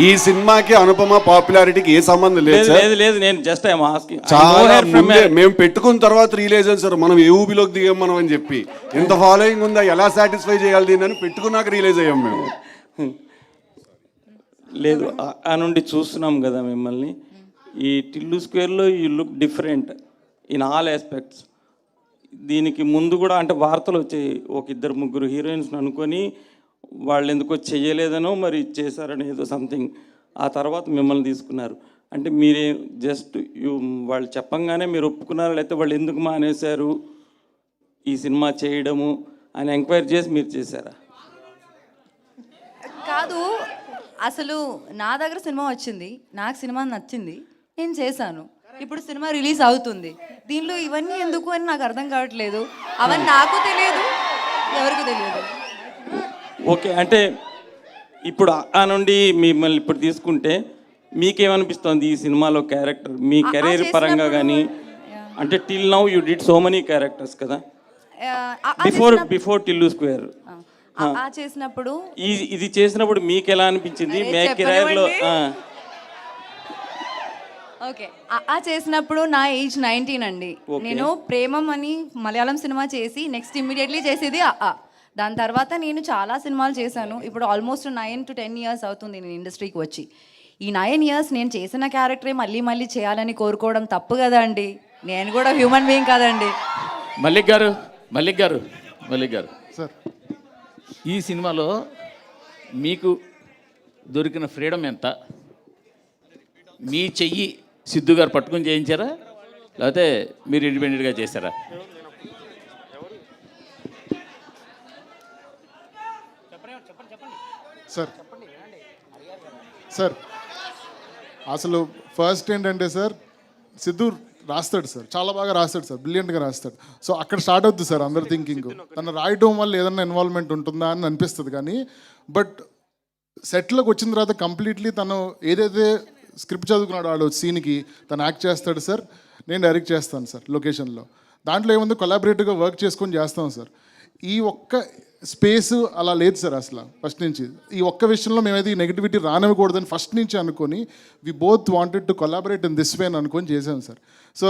ఈ సినిమాకి అనుపమ పాపులారిటీకి ఏ సంబంధం లేదు సార్. లేదు లేదు, నేను జస్ట్ ఐఎమ్ ఆస్కింగ్. చాలా ముందే మేము పెట్టుకున్న తర్వాత రిలీజ్ అయింది సార్, మనం ఏ ఊబిలోకి దిగాం మనం అని చెప్పి. ఎంత ఫాలోయింగ్ ఉందా, ఎలా సాటిస్ఫై చేయాలి దీన్ని అని పెట్టుకున్నాక రిలీజ్ అయ్యాం మేము. లేదు, ఆ నుండి చూస్తున్నాం కదా మిమ్మల్ని. ఈ టిల్లు స్క్వేర్లో you look different in all aspects. దీనికి ముందు కూడా అంటే వార్తలు వచ్చాయి, ఒక 2-3 హీరోయిన్స్ అనుకొని వాళ్ళు ఎందుకో చెయ్యలేదనో మరి చేశారని ఏదో సంథింగ్. ఆ తర్వాత మిమ్మల్ని తీసుకున్నారు. అంటే మీరే జస్ట్ వాళ్ళు చెప్పంగానే మీరు ఒప్పుకున్నారు, లేకపోతే వాళ్ళు ఎందుకు మానేశారు ఈ సినిమా చేయడము అని ఎంక్వైరీ చేసి మీరు చేశారా? కాదు, అసలు నా దగ్గర సినిమా వచ్చింది, నాకు సినిమా నచ్చింది, నేను చేశాను. ఇప్పుడు సినిమా రిలీజ్ అవుతుంది, దీనిలో ఇవన్నీ ఎందుకు అని నాకు అర్థం కావట్లేదు. అవన్నీ నాకు తెలియదు, ఎవరికి తెలియదు. ఓకే, అంటే ఇప్పుడు ఆ నుండి మిమ్మల్ని ఇప్పుడు తీసుకుంటే మీకేమనిపిస్తుంది ఈ సినిమాలో క్యారెక్టర్ మీ కెరీర్ పరంగా కానీ? అంటే till now you did so many characters కదా, బిఫోర్ టిల్లు స్క్వేర్. చేసినప్పుడు ఇది చేసినప్పుడు మీకు ఎలా అనిపించింది మీ కెరీర్లో? ఓకే, చేసినప్పుడు నా ఏజ్ 19 అండి. నేను ప్రేమం అని మలయాళం సినిమా చేసి నెక్స్ట్ ఇమ్మీడియట్లీ చేసేది దాని తర్వాత నేను చాలా సినిమాలు చేశాను. ఇప్పుడు ఆల్మోస్ట్ 9 to 10 years అవుతుంది నేను ఇండస్ట్రీకి వచ్చి. ఈ 9 years నేను చేసిన క్యారెక్టరే మళ్ళీ మళ్ళీ చేయాలని కోరుకోవడం తప్పు కదా అండి. నేను కూడా హ్యూమన్ బీయింగ్ కదండి. మల్లిక్ గారు సార్, ఈ సినిమాలో మీకు దొరికిన ఫ్రీడమ్ ఎంత? మీ చెయ్యి సిద్ధు గారు పట్టుకొని చేయించారా, లేకపోతే మీరు ఇండిపెండెంట్గా చేశారా? సార్ అసలు ఫస్ట్ ఏంటంటే సార్, సిద్ధు రాస్తాడు సార్, చాలా బాగా రాస్తాడు సార్, బ్రిలియంట్గా రాస్తాడు. సో అక్కడ స్టార్ట్ అవుతుంది సార్ అందరు థింకింగ్, తను రాయడం వల్ల ఏదన్నా ఇన్వాల్వ్మెంట్ ఉంటుందా అని అనిపిస్తుంది. కానీ బట్ సెట్లోకి వచ్చిన తర్వాత కంప్లీట్లీ తను ఏదైతే స్క్రిప్ట్ చదువుకున్నాడు వాడు సీన్కి తను యాక్ట్ చేస్తాడు సార్, నేను డైరెక్ట్ చేస్తాను సార్ లొకేషన్లో. దాంట్లో ఏముంది, కొలాబరేటివ్గా వర్క్ చేసుకొని చేస్తాం సార్. ఈ ఒక్క స్పేస్ అలా లేదు సార్ అసలు ఫస్ట్ నుంచి. ఈ ఒక్క విషయంలో మేమైతే ఈ నెగిటివిటీ రానివ్వకూడదని ఫస్ట్ నుంచి అనుకొని we both wanted to collaborate in this way అని అనుకొని చేశాను సార్. సో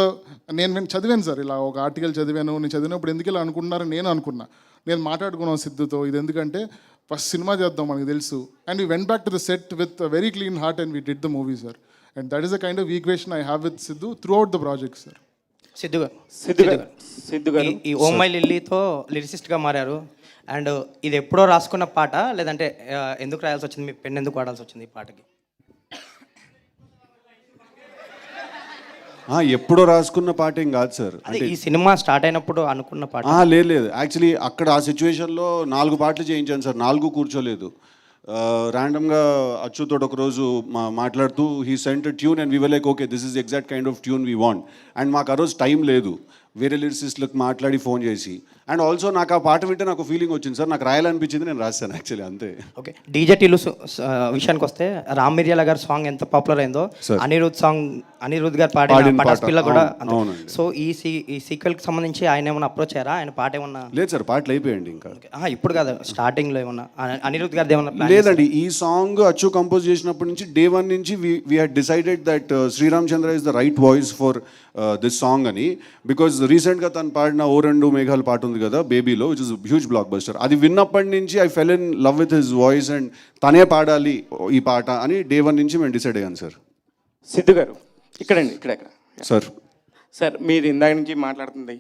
నేను చదివాను సార్, ఇలా ఒక ఆర్టికల్ చదివాను. నేను చదివినప్పుడు ఎందుకు ఇలా అనుకుంటున్నారని నేను అనుకున్నా. నేను మాట్లాడుకున్నాను సిద్ధుతో, ఇది ఎందుకంటే ఫస్ట్ సినిమా చేద్దాం మనకు తెలుసు. And we went back to the set with a very clean heart and we did the movie sir. And that is the kind of equation I have with Siddhu through out the project sir. Siddhu గారు ఈ ఓ మై లిల్లీతో లిరిసిస్ట్గా మారారు. అండ్ ఇది ఎప్పుడో రాసుకున్న పాట, లేదంటే ఎందుకు రాయాల్సి వచ్చింది, మీ పెన్ ఎందుకు వాడాల్సి వచ్చింది ఈ పాటకి? ఎప్పుడో రాసుకున్న పాట ఏం కాదు సార్. అంటే ఈ సినిమా స్టార్ట్ అయినప్పుడు అనుకున్న పాట. లేదు యాక్చువల్లీ అక్కడ ఆ సిచ్యువేషన్లో 4 పాటలు చేయించాను సార్, 4 కూర్చోలేదు. ర్యాండమ్గా అచ్చుతో ఒకరోజు మాట్లాడుతూ he sent tune and we were like okay this is exact kind of tune we want. And మాకు ఆ రోజు టైం లేదు, వేరే లిరిసిస్ట్లకు మాట్లాడి ఫోన్ చేసి. అండ్ ఆల్సో నాకు ఆ పాట వింటే నాకు ఫీలింగ్ వచ్చింది సార్, నాకు రాయాలనిపించింది, నేను రాశాను యాక్చువల్లీ అంతే. ఓకే, డీజే టిల్లు విషయానికి వస్తే రామ్ మిర్యాల గారి సాంగ్ ఎంత పాపులర్ అయిందో అనిరుద్ గారు పాడిన పటాస్పిల్ల కూడా. సో ఈ సీక్వెల్కి సంబంధించి ఆయన ఏమైనా అప్రోచ్ అయ్యారా? ఆయన పాట ఏమన్నా? లేదు సార్, పాటలు అయిపోయాయండి ఇంకా. ఇప్పుడు కాదు, స్టార్టింగ్లో ఏమన్నా అనిరుద్ గారిది ఏమన్నా? లేదండి, ఈ సాంగ్ అచ్చు కంపోజ్ చేసినప్పటి నుంచి డే 1 నుంచి we had decided that Sriram Chandra is the right voice for this song అని. బికాజ్ రీసెంట్గా తను పాడిన ఓ రెండు మేఘాలు పాట ఉంది కదా బేబీలో, which is huge blockbuster. అది విన్నప్పటి నుంచి I fell in love with his voice and తనే పాడాలి ఈ పాట అని డే 1 నుంచి మేము డిసైడ్ అయ్యాను సార్. సిద్ధు గారు ఇక్కడండి, ఇక్కడ సార్. సార్ మీరు ఇందాక నుంచి మాట్లాడుతుంది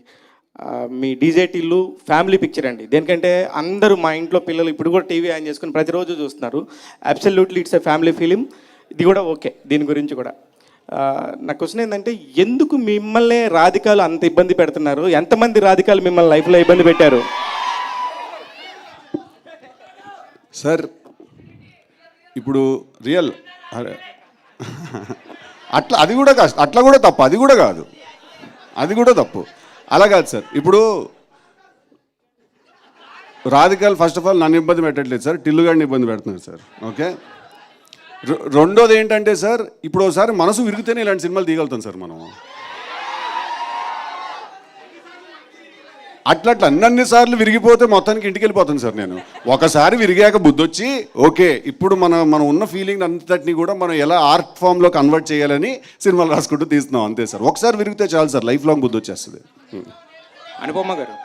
మీ డీజే టిల్లు ఫ్యామిలీ పిక్చర్ అండి. దేనికంటే అందరూ మా ఇంట్లో పిల్లలు ఇప్పుడు కూడా టీవీ ఆన్ చేసుకుని ప్రతిరోజు చూస్తున్నారు. Absolutely it's a family film. ఇది కూడా ఓకే, దీని గురించి కూడా నా క్వశ్చన్ ఏంటంటే, ఎందుకు మిమ్మల్ని రాధికాలు అంత ఇబ్బంది పెడుతున్నారు? ఎంతమంది రాధికాలు మిమ్మల్ని లైఫ్లో ఇబ్బంది పెట్టారు? సార్ ఇప్పుడు రియల్ అది కూడా కాదు, అట్లా కూడా తప్పు, అది కూడా తప్పు, అలా కాదు సార్. ఇప్పుడు రాధికాలు ఫస్ట్ ఆఫ్ ఆల్ నన్ను ఇబ్బంది పెట్టట్లేదు సార్, టిల్లు గారిని ఇబ్బంది పెడుతున్నారు సార్. ఓకే, రెండోది ఏంటంటే సార్, ఇప్పుడు ఒకసారి మనసు విరిగితేనే ఇలాంటి సినిమాలు తీయగలుగుతాం సార్ మనం. అట్లా అన్నన్నిసార్లు విరిగిపోతే మొత్తానికి ఇంటికి వెళ్ళిపోతాను సార్ నేను. ఒకసారి విరిగాక బుద్ధి వచ్చి ఓకే ఇప్పుడు మనం ఉన్న ఫీలింగ్ అంతటిని కూడా మనం ఎలా ఆర్ట్ ఫామ్లో కన్వర్ట్ చేయాలని సినిమాలు రాసుకుంటూ తీస్తున్నాం అంతే సార్. ఒకసారి విరిగితే చాలు సార్, లైఫ్ లాంగ్ బుద్ధి వచ్చేస్తుంది. అనుపమ గారు,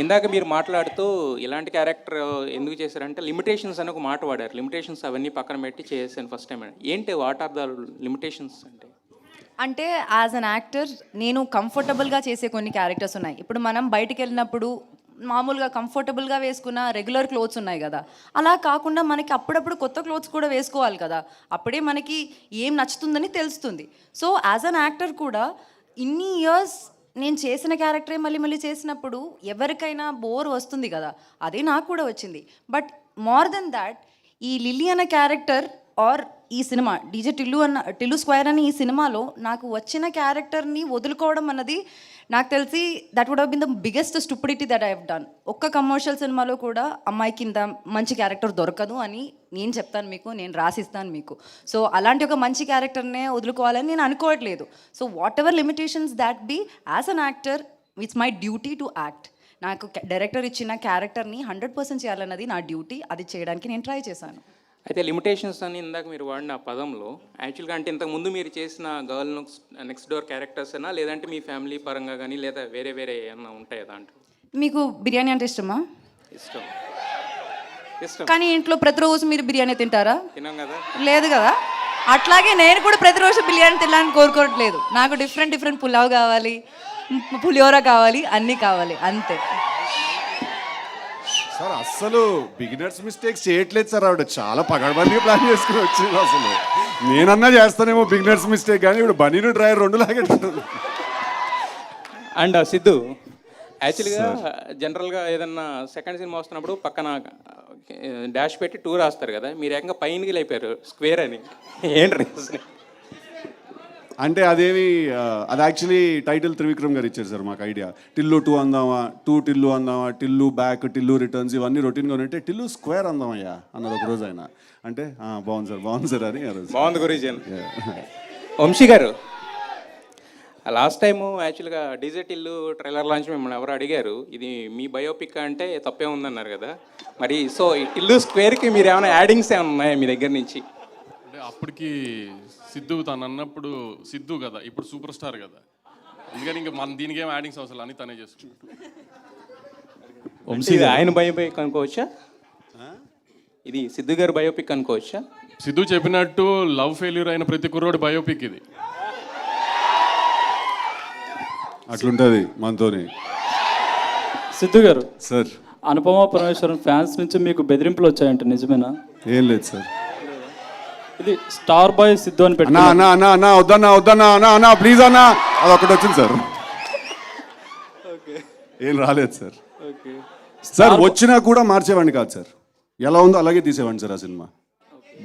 ఇందాక మీరు మాట్లాడుతూ ఇలాంటి క్యారెక్టర్ ఎందుకు చేశారంటే లిమిటేషన్స్ అని ఒక మాట వాడారు. లిమిటేషన్స్ అవన్నీ పక్కన పెట్టి చేశాను ఫస్ట్ టైం. ఏంటి వాట్ ఆర్ ద లిమిటేషన్స్ అంటే యాజ్ అన్ యాక్టర్ నేను కంఫర్టబుల్గా చేసే కొన్ని క్యారెక్టర్స్ ఉన్నాయి. ఇప్పుడు మనం బయటికి వెళ్ళినప్పుడు మామూలుగా కంఫర్టబుల్గా వేసుకున్న రెగ్యులర్ క్లోత్స్ ఉన్నాయి కదా, అలా కాకుండా మనకి అప్పుడప్పుడు కొత్త క్లోత్స్ కూడా వేసుకోవాలి కదా, అప్పుడే మనకి ఏం నచ్చుతుందని తెలుస్తుంది. సో యాజ్ అన్ యాక్టర్ కూడా ఇన్ని ఇయర్స్ నేను చేసిన క్యారెక్టరే మళ్ళీ చేసినప్పుడు ఎవరికైనా బోర్ వస్తుంది కదా, అదే నాకు కూడా వచ్చింది. బట్ మోర్ దెన్ దాట్, ఈ లిల్లీ అన్న క్యారెక్టర్ ఆర్ ఈ సినిమా డీజే టిల్లు స్క్వేర్ అని ఈ సినిమాలో నాకు వచ్చిన క్యారెక్టర్ని వదులుకోవడం అన్నది నాకు తెలిసి that would have been the biggest stupidity that I have done. ఒక్క కమర్షియల్ సినిమాలో కూడా అమ్మాయికి ఇంత మంచి క్యారెక్టర్ దొరకదు అని నేను చెప్తాను మీకు, నేను రాసిస్తాను మీకు. సో అలాంటి ఒక మంచి క్యారెక్టర్నే వదులుకోవాలని నేను అనుకోవట్లేదు. So whatever limitations that be, as an actor it's my duty to act. నాకు డైరెక్టర్ ఇచ్చిన క్యారెక్టర్ని 100% చేయాలన్నది నా డ్యూటీ, అది చేయడానికి నేను ట్రై చేశాను. అయితే లిమిటేషన్స్ అని ఇందాక మీరు వాడిన పదంలో యాక్చువల్గా అంటే ఇంతకుముందు మీరు చేసిన గర్ల్ నెక్స్ట్ డోర్ క్యారెక్టర్స్ అయినా లేదంటే మీ ఫ్యామిలీ పరంగా కానీ లేదా వేరే ఏమన్నా ఉంటాయా దాంట్లో? మీకు బిర్యానీ అంటే ఇష్టమా? ఇష్టం. కానీ ఇంట్లో ప్రతిరోజు మీరు బిర్యానీ తింటారా? తినాం కదా. లేదు కదా. అట్లాగే నేను కూడా ప్రతిరోజు బిర్యానీ తినాలని కోరుకోవట్లేదు. నాకు డిఫరెంట్ పులావ్ కావాలి, పులిహోర కావాలి, అన్నీ కావాలి, అంతే. సార్ అస్సలు బిగినర్స్ మిస్టేక్స్ చేయట్లేదు సార్, ఆవిడ చాలా పగడబందిగా ప్లాన్ చేసుకుని వచ్చింది. అసలు నేనన్నా చేస్తానేమో బిగినర్స్ మిస్టేక్, కానీ ఇప్పుడు బనీను డ్రైవర్ 2 లాగేటట్టు. అండ్ సిద్ధు, యాక్చువల్గా జనరల్గా ఏదన్నా సెకండ్ సినిమా వస్తున్నప్పుడు పక్కన డాష్ పెట్టి 2 రాస్తారు కదా, మీరు ఏకంగా పైనకి లేపారు స్క్వేర్ అని, ఏంటి? అంటే అది యాక్చువల్లీ టైటిల్ త్రివిక్రమ్ గారు ఇచ్చారు సార్ మాకు ఐడియా. టిల్లు 2 అందామా, 2 టిల్లు అందామా, టిల్లు బ్యాక్, టిల్లు రిటర్న్స్, ఇవన్నీ రొటీన్గా ఉంటే టిల్లు స్క్వేర్ అందామయ్యా అన్నారు ఒకరోజు ఆయన. అంటే బాగుంది సార్ అని. బాగుంది గురించి. వంశీ గారు, లాస్ట్ టైము యాక్చువల్గా డీజే టిల్లు ట్రైలర్ లాంచ్ మిమ్మల్ని ఎవరు అడిగారు ఇది మీ బయోపిక్ అంటే తప్పే ఉందన్నారు కదా, మరి సో ఈ టిల్లు స్క్వేర్కి మీరు ఏమైనా యాడింగ్స్ ఏమైనా ఉన్నాయా మీ దగ్గర నుంచి? అంటే అప్పటికి సిద్ధు తను అన్నప్పుడు సిద్ధు కదా, ఇప్పుడు సూపర్ స్టార్ కదా, అందుకని ఇంకా మన దీనికి ఏం యాడింగ్స్ అవసరం అని తనే చేసుకుంటాడు. ఇది ఆయన బయోపిక్ అనుకోవచ్చా? ఇది సిద్ధు గారు బయోపిక్ అనుకోవచ్చా? సిద్ధు చెప్పినట్టు లవ్ ఫెయిల్యూర్ అయిన ప్రతి కుర్రోడి బయోపిక్ ఇది. అట్లుంటుంది మనతోని. సిద్ధు గారు సార్, అనుపమ పరమేశ్వరన్ ఫ్యాన్స్ నుంచి మీకు బెదిరింపులు వచ్చాయంట, నిజమేనా? ఏం లేదు సార్. ఇది స్టార్ బాయ్ సిద్ధు అని అన్నా పెట్టుకున్నా. అన్నా అన్నా అన్నా వద్దన్నా వద్దన్నా అన్నా అన్నా ప్లీజ్ అన్నా, అది ఒకటి వచ్చింది సార్. ఏం రాలేదు సార్. సార్ వచ్చినా కూడా మార్చేవాడిని కాదు సార్, ఎలా ఉందో అలాగే తీసేవాడిని సార్ ఆ సినిమా.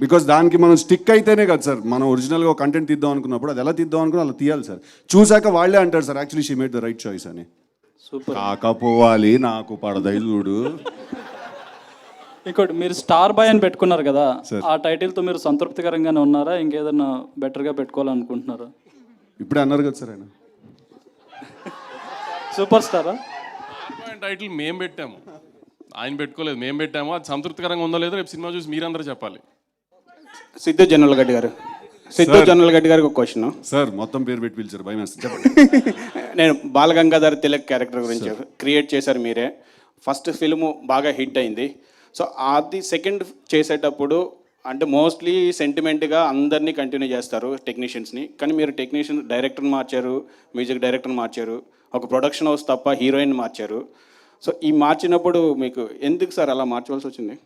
బికాస్ దానికి మనం స్టిక్ అయితేనే కదా సార్ మనం ఒరిజినల్గా కంటెంట్ తీద్దాం అనుకున్నప్పుడు అది ఎలా తీద్దాం అనుకున్నా అలా తీయాలి సార్. చూసాక వాళ్ళే అంటారు sir actually she made the right choice అని. సూపర్. కాకపోవాలి నాకు పడదైదుడు. ఇంకోటి మీరు స్టార్ బాయ్ అని పెట్టుకున్నారు కదా, ఆ టైటిల్తో మీరు సంతృప్తికరంగానే ఉన్నారా, ఇంకేదన్నా బెటర్గా పెట్టుకోవాలనుకుంటున్నారా? ఇప్పుడే అన్నారు కదా సార్ ఆయన. సూపర్ స్టారా? టైటిల్ మేము పెట్టాము, ఆయన పెట్టుకోలేదు, మేము పెట్టాము. అది సంతృప్తికరంగా ఉందో లేదో రేపు సినిమా చూసి మీరందరూ చెప్పాలి. సిద్ధు జనరల్ గడ్డి గారు, గారికి ఒక క్వశ్చన్ సార్. మొత్తం పేరు పెట్టి పిలిచారు, భయం వేస్తుంది, చెప్పండి. నేను బాలగంగాధర్ తిలక్ క్యారెక్టర్ గురించి క్రియేట్ చేశారు మీరే. ఫస్ట్ ఫిల్ము బాగా హిట్ అయింది. సో అది సెకండ్ చేసేటప్పుడు అంటే మోస్ట్లీ సెంటిమెంట్గా అందరినీ కంటిన్యూ చేస్తారు టెక్నీషియన్స్ని, కానీ మీరు డైరెక్టర్ని మార్చారు, మ్యూజిక్ డైరెక్టర్ని మార్చారు, ఒక ప్రొడక్షన్ హౌస్ తప్ప హీరోయిన్ మార్చారు. సో ఈ మార్చినప్పుడు మీకు ఎందుకు సార్ అలా మార్చవలసి వచ్చింది?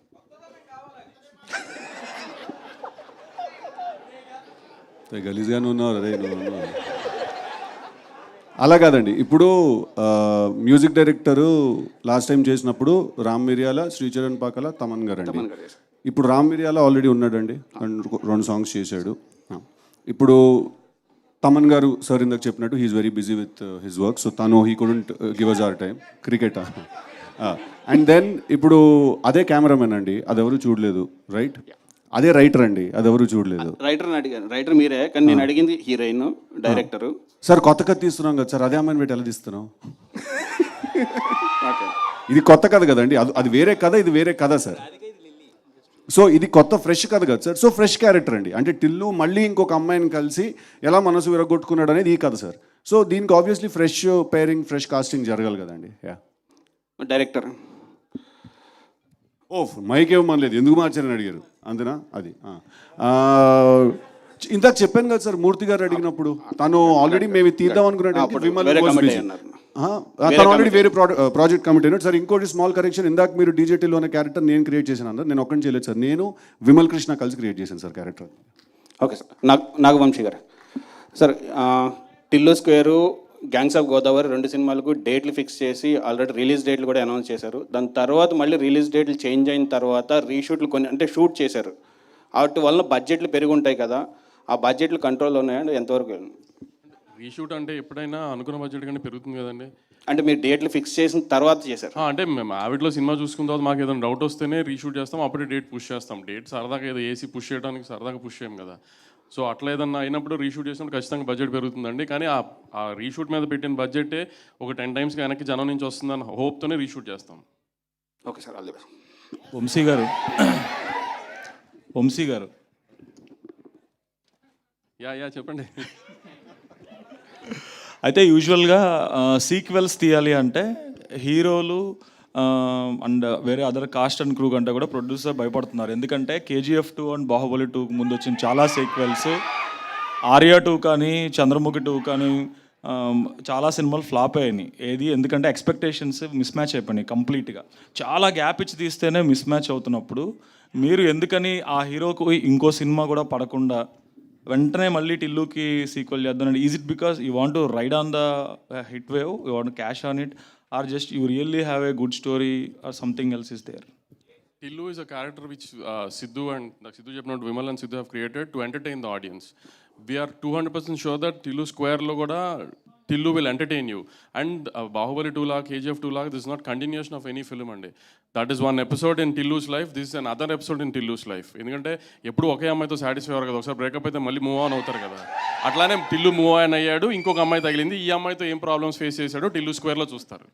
గలీజ్గానే ఉన్నారు అదే నువ్వు. అలా కాదండి, ఇప్పుడు మ్యూజిక్ డైరెక్టరు లాస్ట్ టైం చేసినప్పుడు రామ్ మిరియాల, శ్రీచరణ్ పాకాల, తమన్ గారు అండి. ఇప్పుడు రామ్ మిరియాల ఆల్రెడీ ఉన్నాడండి, 2 సాంగ్స్ చేశాడు. ఇప్పుడు తమన్ గారు సార్ ఇందాక చెప్పినట్టు he is very busy with his work, so తను he couldn't give us our time. Cricket and then ఇప్పుడు అదే కెమెరామెన్ అండి, అది ఎవరు చూడలేదు, రైట్? అదే రైటర్ అండి, అది ఎవరు చూడలేదు. రైటర్ని అడిగాను, రైటర్ మీరే, కానీ నేను అడిగింది హీరోయిన్, డైరెక్టరు. సార్ కొత్త కథ తీస్తున్నాం కదా సార్, అదే అమ్మాయిని పెట్టి ఎలా తీస్తున్నాం? ఇది కొత్త కథ కదండి, అది వేరే కథ, ఇది వేరే కథ సార్. సో ఇది కొత్త ఫ్రెష్ కథ కదా సార్. సో ఫ్రెష్ క్యారెక్టర్ అండి, అంటే టిల్లు మళ్ళీ ఇంకొక అమ్మాయిని కలిసి ఎలా మనసు విరగొట్టుకున్నాడు అనేది ఈ కథ సార్. సో దీనికి obviously fresh pairing, fresh casting జరగాలి కదండి. డైరెక్టర్ మైక్ ఇవ్వమనలేదు, ఎందుకు మార్చారని అడిగారు, అంతేనా? అది ఇందాక చెప్పాను కదా సార్, మూర్తి గారు అడిగినప్పుడు తను ఆల్రెడీ మేము తీద్దాం అనుకున్నట్టు విమల్ తను ఆల్రెడీ వేరే ప్రాజెక్ట్ కమిట్ అయినాడు సార్. ఇంకోటి స్మాల్ కరెక్షన్, ఇందాక మీరు డీజేటీలో అనే క్యారెక్టర్ నేను క్రియేట్ చేశాను అన్నారు, నేను ఒక్కడిని చేయలేదు సార్, నేను విమల్ కృష్ణ కలిసి క్రియేట్ చేశాను sir character. Okay sir. Nagavamsi garu sir, Tillu square, Gangs of Godavari 2 సినిమాలకు డేట్లు ఫిక్స్ చేసి ఆల్రెడీ రిలీజ్ డేట్లు కూడా అనౌన్స్ చేశారు. దాని తర్వాత మళ్ళీ రిలీజ్ డేట్లు చేంజ్ అయిన తర్వాత రీషూట్లు కొన్ని అంటే షూట్ చేశారు, వాటి వల్ల బడ్జెట్లు పెరిగి ఉంటాయి కదా, ఆ బడ్జెట్లు కంట్రోల్లో ఉన్నాయండి ఎంతవరకు? రీషూట్ అంటే ఎప్పుడైనా అనుకున్న బడ్జెట్ కంటే పెరుగుతుంది కదండి. అంటే మీరు డేట్లు ఫిక్స్ చేసిన తర్వాత చేశారు? అంటే మేము ఆవిడలో సినిమా చూసుకున్న తర్వాత మాకు ఏదైనా డౌట్ వస్తేనే రీషూట్ చేస్తాం, అప్పుడే డేట్ పుష్ చేస్తాం. డేట్ సరదాగా ఏదో ఏసీ పుష్ చేయడానికి సరదాగా పుష్ చేయం కదా. సో అట్లా ఏదన్నా అయినప్పుడు రీషూట్ చేసినప్పుడు ఖచ్చితంగా బడ్జెట్ పెరుగుతుందండి. కానీ ఆ రీషూట్ మీద పెట్టిన బడ్జెటే ఒక 10 times వెనక్కి జనం నుంచి వస్తుందని హోప్తోనే రీషూట్ చేస్తాం. Okay sir, all the best. Vamshi గారు యా చెప్పండి. అయితే యూజువల్గా సీక్వెల్స్ తీయాలి అంటే హీరోలు అండ్ వేరే అదర్ కాస్ట్ అండ్ క్రూ కంటే కూడా ప్రొడ్యూసర్ భయపడుతున్నారు. ఎందుకంటే KGF 2 అండ్ బాహుబలి 2 ముందు వచ్చిన చాలా సీక్వెల్స్, ఆర్యా 2 కానీ చంద్రముఖి 2 కానీ చాలా సినిమాలు ఫ్లాప్ అయ్యాయి. ఏది ఎందుకంటే ఎక్స్పెక్టేషన్స్ మిస్ మ్యాచ్ అయిపోయినాయి కంప్లీట్గా. చాలా గ్యాప్ ఇచ్చి తీస్తేనే మిస్ మ్యాచ్ అవుతున్నప్పుడు మీరు ఎందుకని ఆ హీరోకు ఇంకో సినిమా కూడా పడకుండా వెంటనే మళ్ళీ టిల్లుకి సీక్వెల్ చేద్దాం? Is it because you want to ride on the hit wave, you want cash on it, or just you really have a good story or something else is there? Tillu is a character which Sidhu చెప్పినట్టు Vimal and Sidhu have created to entertain the audience. We are 200% sure that Tillu Square లో కూడా Tillu will entertain you. And Bahubali 2 లాగా, KGF 2 లాగా, this is not continuation of any film అండి. That is one episode in Tillu's life, this is another episode in Tillu's life. ఎందుకంటే ఎప్పుడు ఒకే అమ్మాయితో సాటిస్ఫై అవ్వరు కదా, ఒకసారి బ్రేకప్ అయితే మళ్ళీ మూవ్ ఆన్ అవుతారు కదా. అట్లానే Tillu మూవ్ ఆన్ అయ్యాడు, ఇంకొక అమ్మాయి తగిలింది, ఈ అమ్మాయితో ఏం ప్రాబ్లమ్స్ ఫేస్ చేశాడో Tillu Squareలో చూస్తారు.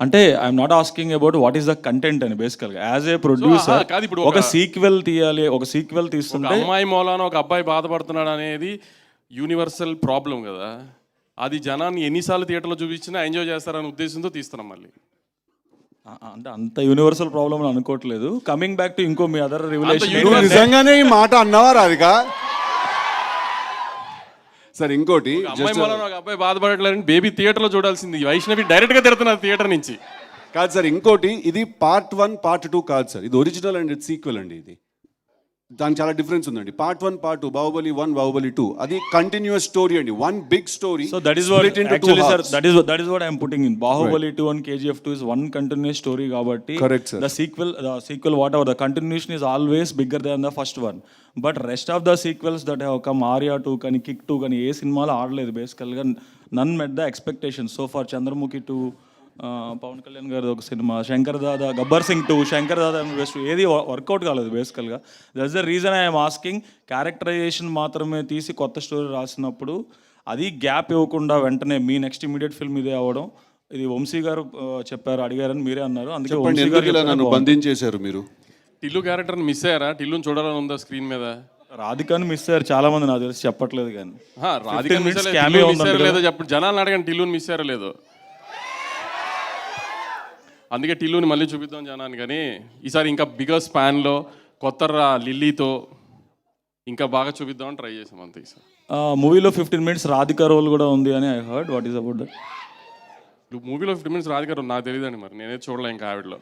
అంటే I'm not asking about what is the content అని, బేసికల్గా యాజ్ ఏ ప్రొడ్యూసర్ ఒక సీక్వెల్ తీయాలి, ఒక సీక్వెల్ తీస్తుంటే అమ్మాయి మూలాన ఒక అబ్బాయి బాధపడుతున్నాడు అనేది యూనివర్సల్ ప్రాబ్లం కదా. అది జనాన్ని ఎన్నిసార్లు థియేటర్లో చూపించినా ఎంజాయ్ చేస్తారనే ఉద్దేశంతో తీస్తున్నాం. మళ్ళీ అంటే అంత యూనివర్సల్ ప్రాబ్లం అని అనుకోవట్లేదు. కమింగ్ బ్యాక్ టు ఇంకో మీ అదర్ రివల్యూషన్, నిజంగానే ఈ మాట అన్నావా రాధికా? సార్ ఇంకోటి, అమ్మాయి మూలాన ఒక అబ్బాయి బాధపడట్లేదని బేబీ థియేటర్లో చూడాల్సింది, వైష్ణవి డైరెక్ట్గా తిడుతున్నారు థియేటర్ నుంచి. కాదు సార్, ఇంకోటి, ఇది part 1 part 2 కాదు సార్, ఇది ఒరిజినల్ అండ్ ఇది సీక్వెల్ అండి. ఇది దానికి చాలా డిఫరెన్స్ ఉందండి. పార్ట్ 1, పార్ట్ 2, బాహుబలి 1, బాహుబలి 2 అది కంటిన్యూస్ స్టోరీ అండి, one big story. So that is what actually sir, that is what I am putting in. Bahubali 2 and KGF 2 is one continuous story kabatti. Correct, sir. The sequel whatever, the continuation is always bigger than the first one. But rest of the sequels that have come, Arya 2 kani, Kick 2 kani, ఏ సినిమాలో ఆడలేదు basically గా. None met the expectations so far. Chandramukhi 2, Pawan Kalyan గారి ఒక సినిమా, శంకర్ దాదా, గబ్బర్ సింగ్ 2, శంకర్ దాదా బెస్ట్, ఏది వర్కౌట్ కాలేదు బేసికల్గా. That's the reason I'm asking. Characterization మాత్రమే తీసి కొత్త స్టోరీ రాసినప్పుడు అది గ్యాప్ ఇవ్వకుండా వెంటనే మీ నెక్స్ట్ ఇమీడియట్ ఫిల్మ్ ఇదే అవ్వడం, ఇది వంశీ గారు చెప్పారు, అడిగారని మీరే అన్నారు. అందుకే వంశీ గారు నన్ను బంధించేశారు మీరు. టిల్లు క్యారెక్టర్ని మిస్ అయ్యారా? టిల్లుని చూడాలని ఉందా స్క్రీన్ మీద? రాధికాని మిస్ అయ్యారు చాలా మంది, నాకు తెలిసి చెప్పట్లేదు కానీ. రాధిక మిస్ అయ్యారో లేదో చెప్పండి, జనాలను అడగండి టిల్లుని మిస్ అయ్యారో లేదో. అందుకే టిల్లుని మళ్ళీ చూపిద్దాం జనాన్ని. కానీ ఈసారి ఇంకా బిగ్గర్ స్పాన్లో కొత్త లిల్లీతో ఇంకా బాగా చూపిద్దామని ట్రై చేసాం అంతే. ఈసారి మూవీలో 15 minutes రాధిక రోల్ కూడా ఉంది అని I heard. What is about that? మూవీలో 15 minutes రాధిక రోల్ నాకు తెలియదండి, మరి నేనే చూడలే ఇంకా ఆవిడలో.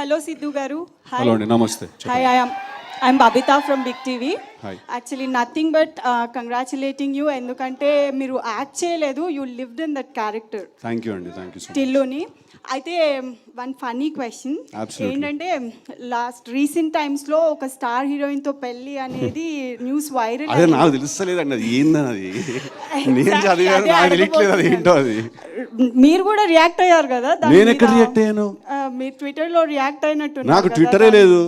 హలో సిద్ధు గారు. హలో అండి, నమస్తే. Hi, I'm Babita from Big TV. Hi. Actually nothing but congratulating you, ఎందుకంటే మీరు యాక్ట్ చేయలేదు, you lived in that character. Thank you అండి, థ్యాంక్ యూ సో మచ్. టిల్లుని. అయితే వన్ ఫన్నీ క్వశ్చన్ ఏంటంటే, రీసెంట్ టైమ్స్లో ఒక స్టార్ హీరోయిన్తో పెళ్ళి అనేది న్యూస్ వైరల్. అదే నాకు తెలుస్తలేదండి అది ఏందని, అది నేను చదివాను, నాకు తెలియట్లేదు అది ఏంటో. అది మీరు కూడా రియాక్ట్ అయ్యారు కదా. నేను ఎక్కడ రియాక్ట్ అయ్యాను? మీరు ట్విట్టర్లో రియాక్ట్ అయినట్టు. నాకు ట్విట్టరే లేదు.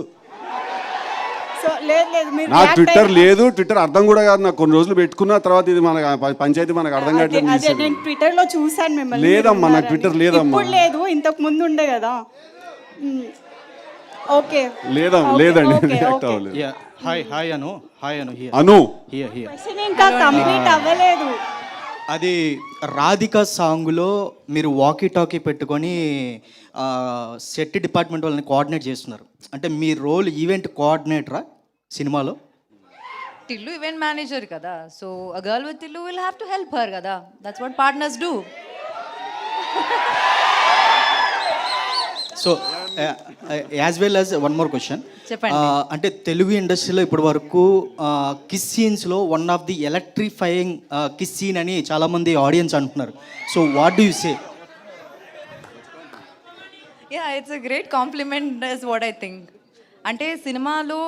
సో లేదు, నాకు ట్విట్టర్ లేదు, ట్విట్టర్ అర్థం కూడా కాదు నాకు. కొన్ని రోజులు పెట్టుకున్న తర్వాత ఇది మన పంచాయతీ మనకు అర్థం కావట్లేదు. నేను ట్విట్టర్ లో చూసాను మిమ్మల్ని. లేదమ్మా, నాకు ట్విట్టర్ లేదమ్మా. ఇప్పుడు లేదు, ఇంతకు ముందు ఉండే కదా. ఓకే, లేదండి, రియాక్ట్ అవ్వలేదు. హాయ్ అను అను క్వశ్చన్ ఇంకా కంప్లీట్ అవ్వలేదు. అది రాధిక సాంగ్లో మీరు వాకీ టాకీ పెట్టుకొని సెట్ డిపార్ట్మెంట్ వాళ్ళని కోఆర్డినేట్ చేస్తున్నారు. అంటే మీ రోల్ ఈవెంట్ కోఆర్డినేటరా సినిమాలో? టిల్లు ఈవెంట్ మేనేజర్ కదా, so a girl with Tillu will have to help her కదా. That's what partners do. So as well as one more question. చెప్పండి. అంటే తెలుగు ఇండస్ట్రీలో ఇప్పటి వరకు కిస్ సీన్స్లో one of the electrifying kiss scene అని చాలామంది ఆడియన్స్ అంటున్నారు. So what do you say? Yeah, it's a great compliment is what I think. అంటే సినిమాలో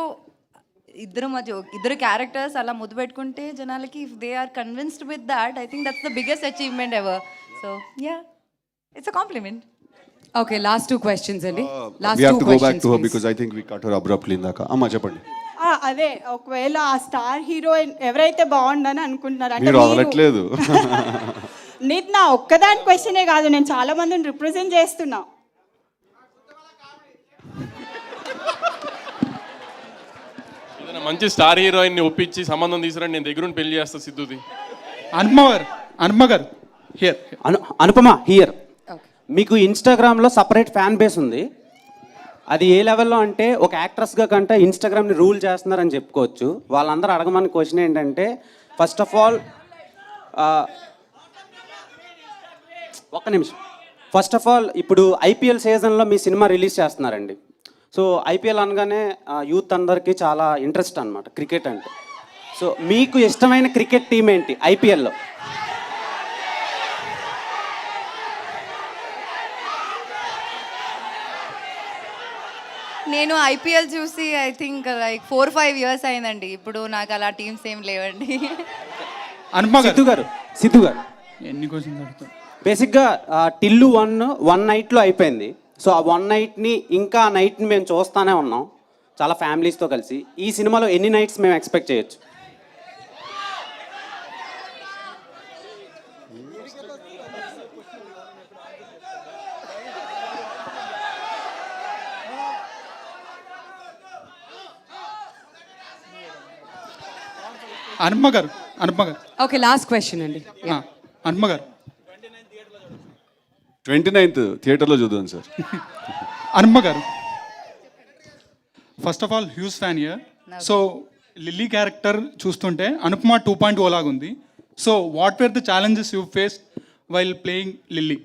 ఇద్దరు క్యారెక్టర్స్ అలా ముద్దు పెట్టుకుంటే జనాలకి, if they are convinced with that, I think that's the biggest achievement ever. So yeah, it's a compliment. Okay, last 2 questions అండి. we have to go back to her because I think we cut her abruptly ఇందాక. అమ్మా చెప్పండి. అదే, ఒకవేళ ఆ స్టార్ హీరోయిన్ ఎవరైతే బాగుండని అనుకుంటున్నారు అంటే మీరు వదలట్లేదు. నీది నా ఒక్కదాని క్వశ్చనే కాదు, నేను చాలా మందిని రిప్రజెంట్ చేస్తున్నా. ఏదైనా మంచి స్టార్ హీరోయిన్ని ఒప్పించి సంబంధం తీసుకురండి, నేను దగ్గరుండి పెళ్లి చేస్తా సిద్ధుది. అనుపమ గారు హియర్. అనుపమ హియర్. మీకు ఇన్స్టాగ్రామ్లో సపరేట్ ఫ్యాన్ బేస్ ఉంది. అది ఏ లెవెల్లో అంటే, ఒక యాక్ట్రెస్గా కంటే ఇన్స్టాగ్రామ్ని రూల్ చేస్తున్నారని చెప్పుకోవచ్చు. వాళ్ళందరూ అడగమని క్వశ్చన్ ఏంటంటే, ఫస్ట్ ఆఫ్ ఆల్ ఒక్క నిమిషం. ఫస్ట్ ఆఫ్ ఆల్ ఇప్పుడు ఐపీఎల్ సీజన్లో మీ సినిమా రిలీజ్ చేస్తున్నారండి. సో ఐపీఎల్ అనగానే యూత్ అందరికీ చాలా ఇంట్రెస్ట్ అనమాట క్రికెట్ అంటే. సో మీకు ఇష్టమైన క్రికెట్ టీం ఏంటి ఐపీఎల్లో? నేను ఐపీఎల్ చూసి ఐ థింక్ లైక్ 4-5 years అయిందండి. ఇప్పుడు నాకు అలా టీమ్స్ ఏం లేవండి. సిద్ధు గారు ఎన్ని క్వశ్చన్స్? బేసిక్గా టిల్లు 1 నైట్లో అయిపోయింది. సో ఆ 1 నైట్ని ఇంకా ఆ నైట్ని మేము చూస్తూనే ఉన్నాం చాలా ఫ్యామిలీస్తో కలిసి. ఈ సినిమాలో ఎన్ని నైట్స్ మేము ఎక్స్పెక్ట్ చేయొచ్చు? అనుపమ గారు. ఓకే, లాస్ట్ క్వశ్చన్ అండి. అనుపమ గారు. 29th థియేటర్లో చూద్దాం సార్. అనుపమ గారు, first of all huge fan year. So lily character చూస్తుంటే అనుపమ 2.0 లాగా ఉంది. So what where the challenges you face while playing lily?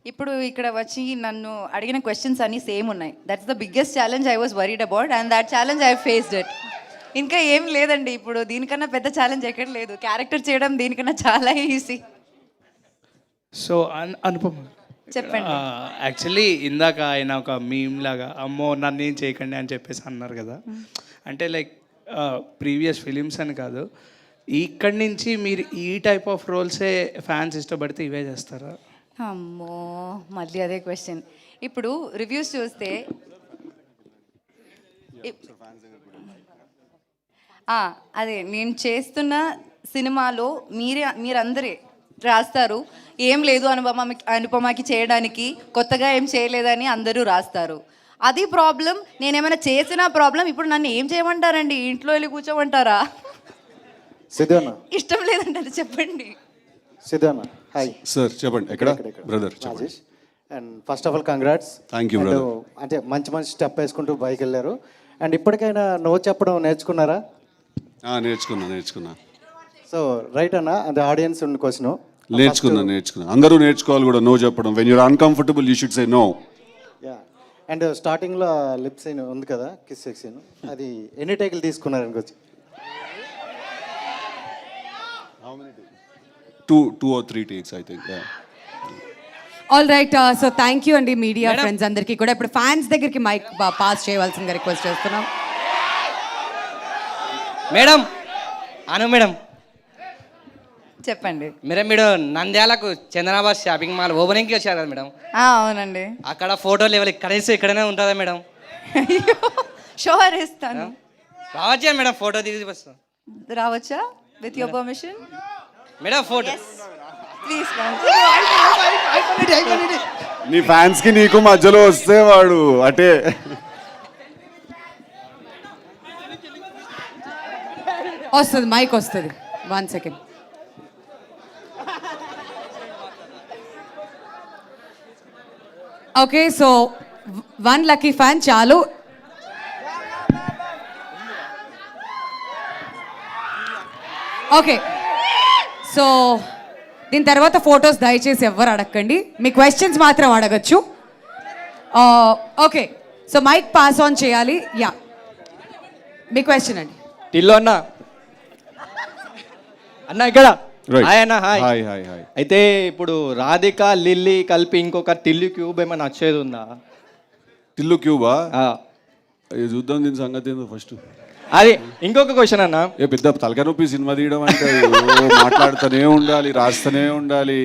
ఇప్పుడు ఇక్కడ వచ్చి నన్ను అడిగిన క్వశ్చన్స్ అన్నీ సేమ్ ఉన్నాయి. That's the biggest challenge I was worried about and that challenge I faced it. ఇంకా ఏం లేదండి, ఇప్పుడు దీనికన్నా పెద్ద ఛాలెంజ్ ఎక్కడ లేదు. క్యారెక్టర్ చేయడం దీనికన్నా చాలా ఈజీ. సో అనుపమ చెప్పండి. యాక్చువల్లీ ఇందాక ఆయన ఒక మీమ్ లాగా అమ్మో నన్ను ఏం చేయకండి అని చెప్పేసి అన్నారు కదా. అంటే లైక్ ప్రీవియస్ ఫిలిమ్స్ అని కాదు, ఇక్కడి నుంచి మీరు ఈ టైప్ ఆఫ్ రోల్సే ఫ్యాన్స్ ఇష్టపడితే ఇవే చేస్తారా? అమ్మో మళ్ళీ అదే క్వశ్చన్. ఇప్పుడు రివ్యూస్ చూస్తే అదే నేను చేస్తున్న సినిమాలో మీరందరే రాస్తారు ఏం లేదు అనుపమకి చేయడానికి, కొత్తగా ఏం చేయలేదని అందరూ రాస్తారు. అది ప్రాబ్లం. నేనేమైనా చేసిన ప్రాబ్లం. ఇప్పుడు నన్ను ఏం చేయమంటారండి? ఇంట్లో వెళ్ళి కూర్చోమంటారా? సిద్ధన్న ఇష్టం లేదంటారు. చెప్పండి. సిద్ధన్న హాయ్ సార్ చెప్పండి. ఎక్కడ brother? Rajesh. And first of all congrats. Thank you brother. అంటే మంచి మంచి స్టెప్ వేసుకుంటూ బైక్ వెళ్ళారు. అండ్ ఇప్పటికైనా నో చెప్పడం నేర్చుకున్నారా? నేర్చుకున్నా. సో రైట్ అన్న, అది ఆడియన్స్ ఉన్న క్వశ్చన్. నేర్చుకున్నా. అందరూ నేర్చుకోవాలి కూడా నో చెప్పడం. When you're uncomfortable you should say no. Yeah. And స్టార్టింగ్లో లిప్ సీన్ ఉంది కదా, కిస్ సెక్షన్, అది ఎన్ని టేకులు తీసుకున్నారు అనుకోవచ్చు? 2 or 3 takes I think. All right. So thank you అండి మీడియా ఫ్రెండ్స్ అందరికీ కూడా. ఇప్పుడు ఫ్యాన్స్ దగ్గరికి మైక్ పాస్ చేయవలసిందిగా రిక్వెస్ట్ చేస్తున్నాం. మేడం మేడం చెప్పండి. మీరు నంద్యాలకు చందనాబాద్ షాపింగ్ మాల్ ఓపెనింగ్కి వచ్చారు కదా మేడం? అవునండి. అక్కడ ఫోటోలు ఇవ్వాలి, ఇక్కడనే ఉంటుందా మేడం? షోర్ ఇస్తాను. రావచ్చా మేడం? ఫోటో దిగి వస్తాం. రావచ్చా? With your permission madam. Photo please. నీ ఫ్యాన్స్ కి నీకు మధ్యలో వస్తే వాడు అటే. వస్తుంది, మైక్ వస్తుంది. 1 second. Okay, so 1 lucky fan చాలు. ఓకే, సో దీని తర్వాత ఫొటోస్ దయచేసి ఎవ్వరు అడగండి, మీ క్వశ్చన్స్ మాత్రం అడగచ్చు. Okay, so mic pass on చేయాలి. యా, మీ క్వశ్చన్ అండి. టిల్లు అన్న ఇక్కడ హాయ్ అన్న. హాయ్. అయితే ఇప్పుడు రాధిక లిల్లీ కలిపి ఇంకొక టిల్లు క్యూబ్ ఏమైనా వచ్చేది ఉందా? టిల్లు క్యూబా? చూద్దాం దీని సంగతి ఏందో ఫస్ట్. అది ఇంకొక క్వశ్చన్ అన్న. పెద్ద తలకాయ నొప్పి సినిమా తీయడం అంటే మాట్లాడుతూనే ఉండాలి, రాస్తూనే ఉండాలి.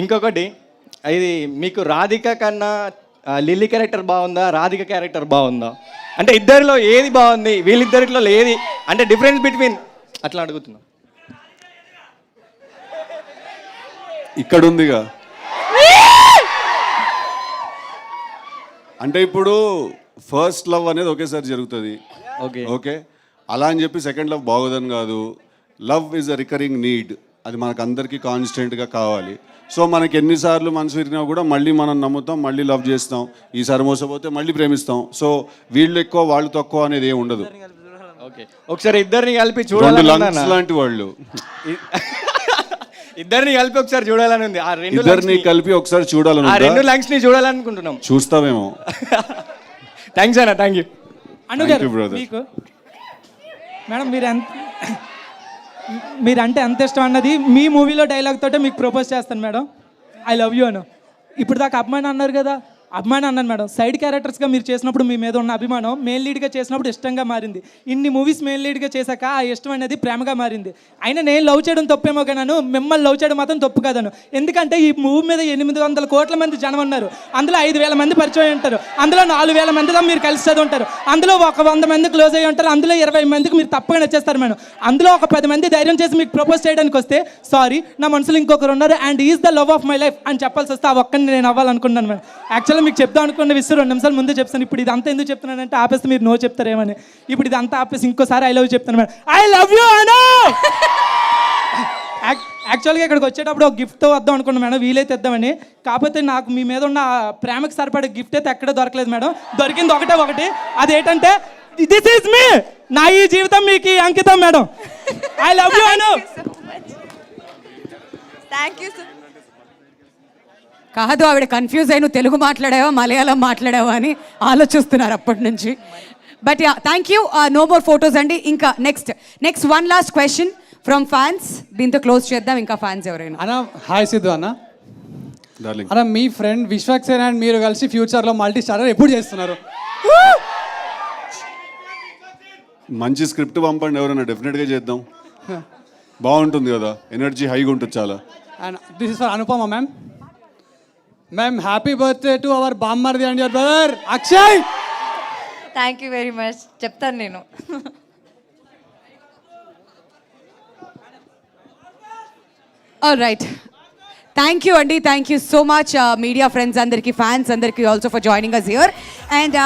ఇంకొకటి, ఇది మీకు రాధిక కన్నా లిల్లీ క్యారెక్టర్ బాగుందా, రాధిక క్యారెక్టర్ బాగుందా? అంటే ఇద్దరిలో ఏది బాగుంది, వీళ్ళిద్దరిలో ఏది అంటే డిఫరెన్స్ బిట్వీన్ అట్లా అడుగుతున్నా. ఇక్కడ ఉందిగా. అంటే ఇప్పుడు ఫస్ట్ లవ్ అనేది ఒకేసారి జరుగుతుంది. ఓకే, అలా అని చెప్పి సెకండ్ లవ్ బాగోదని కాదు. Love is a recurring need. అది మనకు అందరికీ కాన్స్టెంట్గా కావాలి. సో మనకి ఎన్నిసార్లు మనసు విరిగినా కూడా మళ్ళీ మనం నమ్ముతాం, మళ్ళీ లవ్ చేస్తాం. ఈసారి మోసపోతే మళ్ళీ ప్రేమిస్తాం. సో వీళ్ళు ఎక్కువ వాళ్ళు తక్కువ అనేది ఏమి ఉండదు. ఒకసారి ఇద్దరిని కలిపి చూడాలి లాంటి వాళ్ళు. ఇద్దరిని కలిపి ఒకసారి చూడాలని ఉంది. ఇద్దరిని కలిపి ఒకసారి చూడాలని, 2 లంగ్స్ ని చూడాలనుకుంటున్నాం. చూస్తామేమో. థ్యాంక్స్ అన్న. Thank you. మీకు మేడం మీరంటే ఎంత ఇష్టం అన్నది మీ మూవీలో డైలాగ్ తోటే మీకు ప్రపోజ్ చేస్తాను మేడం. ఐ లవ్ యూ అను. ఇప్పుడు దాకా అభిమానం అన్నారు కదా, అభిమానం అన్నాను మేడం. సైడ్ క్యారెక్టర్స్గా మీరు చేసినప్పుడు మీ మీద ఉన్న అభిమానం మెయిన్ లీడ్గా చేసినప్పుడు ఇష్టంగా మారింది. ఇన్ని మూవీస్ మెయిన్ లీడ్గా చేశాక ఆ ఇష్టం అనేది ప్రేమగా మారింది. అయినా నేను లవ్ చేయడం తప్పేమో కానీ మిమ్మల్ని లవ్ చేయడం మాత్రం తప్పు కాదను. ఎందుకంటే ఈ మూవీ మీద 800 కోట్ల మంది జనం ఉన్నారు. అందులో 5,000 మంది పరిచయం ఉంటారు. అందులో 4,000 మందితో మీరు కలిసి చదువుంటారు. అందులో 100 మంది క్లోజ్ అయ్యి ఉంటారు. అందులో 20 మందికి మీరు తప్పగా నచ్చేస్తారు మేడం. అందులో ఒక 10 మంది ధైర్యం చేసి మీకు ప్రపోజ్ చేయడానికి వస్తే సారీ నా మనసులో ఇంకొకరు ఉన్నారు and is the love of my life అని చెప్పాల్సి వస్తే ఆ ఒక్కరిని నేను అవ్వాలనుకున్నాను మేడం. యాక్చువల్గా మీకు చెప్దాం అనుకున్న విషయం 2 నిమిషాలు ముందే చెప్తాను. ఇప్పుడు ఇదంతా ఎందుకు చెప్తున్నానంటే ఆపేస్తే మీరు నో చెప్తారేమని. ఇప్పుడు ఇదంతా ఆపేసి ఇంకోసారి ఐ లవ్ చెప్తాను మేడం. ఐ లవ్ యూ అను. యాక్చువల్గా ఇక్కడికి వచ్చేటప్పుడు ఒక గిఫ్ట్ వద్దాం అనుకున్నాను మేడం, వీలైతే ఇద్దామని. కాకపోతే నాకు మీ మీద ఉన్న ప్రేమకు సరిపడే గిఫ్ట్ అయితే ఎక్కడ దొరకలేదు మేడం. దొరికింది ఒకటి, అదేంటంటే దిస్ ఈజ్ మీ. నా ఈ జీవితం మీకు అంకితం madam. I love you Anu. Thank you sir. కాదు, ఆవిడ కన్ఫ్యూజ్ అయి నువ్వు తెలుగు మాట్లాడావా మలయాళం మాట్లాడావా అని ఆలోచిస్తున్నారు అప్పటి నుంచి. But yeah, thank you. No more photos అండి. ఇంకా next one last question from fans. దీంతో క్లోజ్ చేద్దాం. ఇంకా ఫ్యాన్స్ ఎవరైనా? అన్న హాయ్ సిద్ధు అన్న. డార్లింగ్, అన్న మీ ఫ్రెండ్ విశ్వక్ సేన్ అండ్ మీరు కలిసి ఫ్యూచర్లో మల్టీ స్టారర్ ఎప్పుడు చేస్తున్నారు? మంచి స్క్రిప్ట్ పంపండి ఎవరైనా, డెఫినెట్గా చేద్దాం. బాగుంటుంది కదా, ఎనర్జీ హైగా ఉంటుంది చాలా. And this is for Anupama ma'am. Ma'am happy birthday to our బామ్మర్ది and your brother Akshay. Thank you very much. చెప్తాను నేను. ఆల్ రైట్, థ్యాంక్ యూ అండి. Thank you so much media friends అందరికీ, ఫ్యాన్స్ అందరికీ also for joining us here. And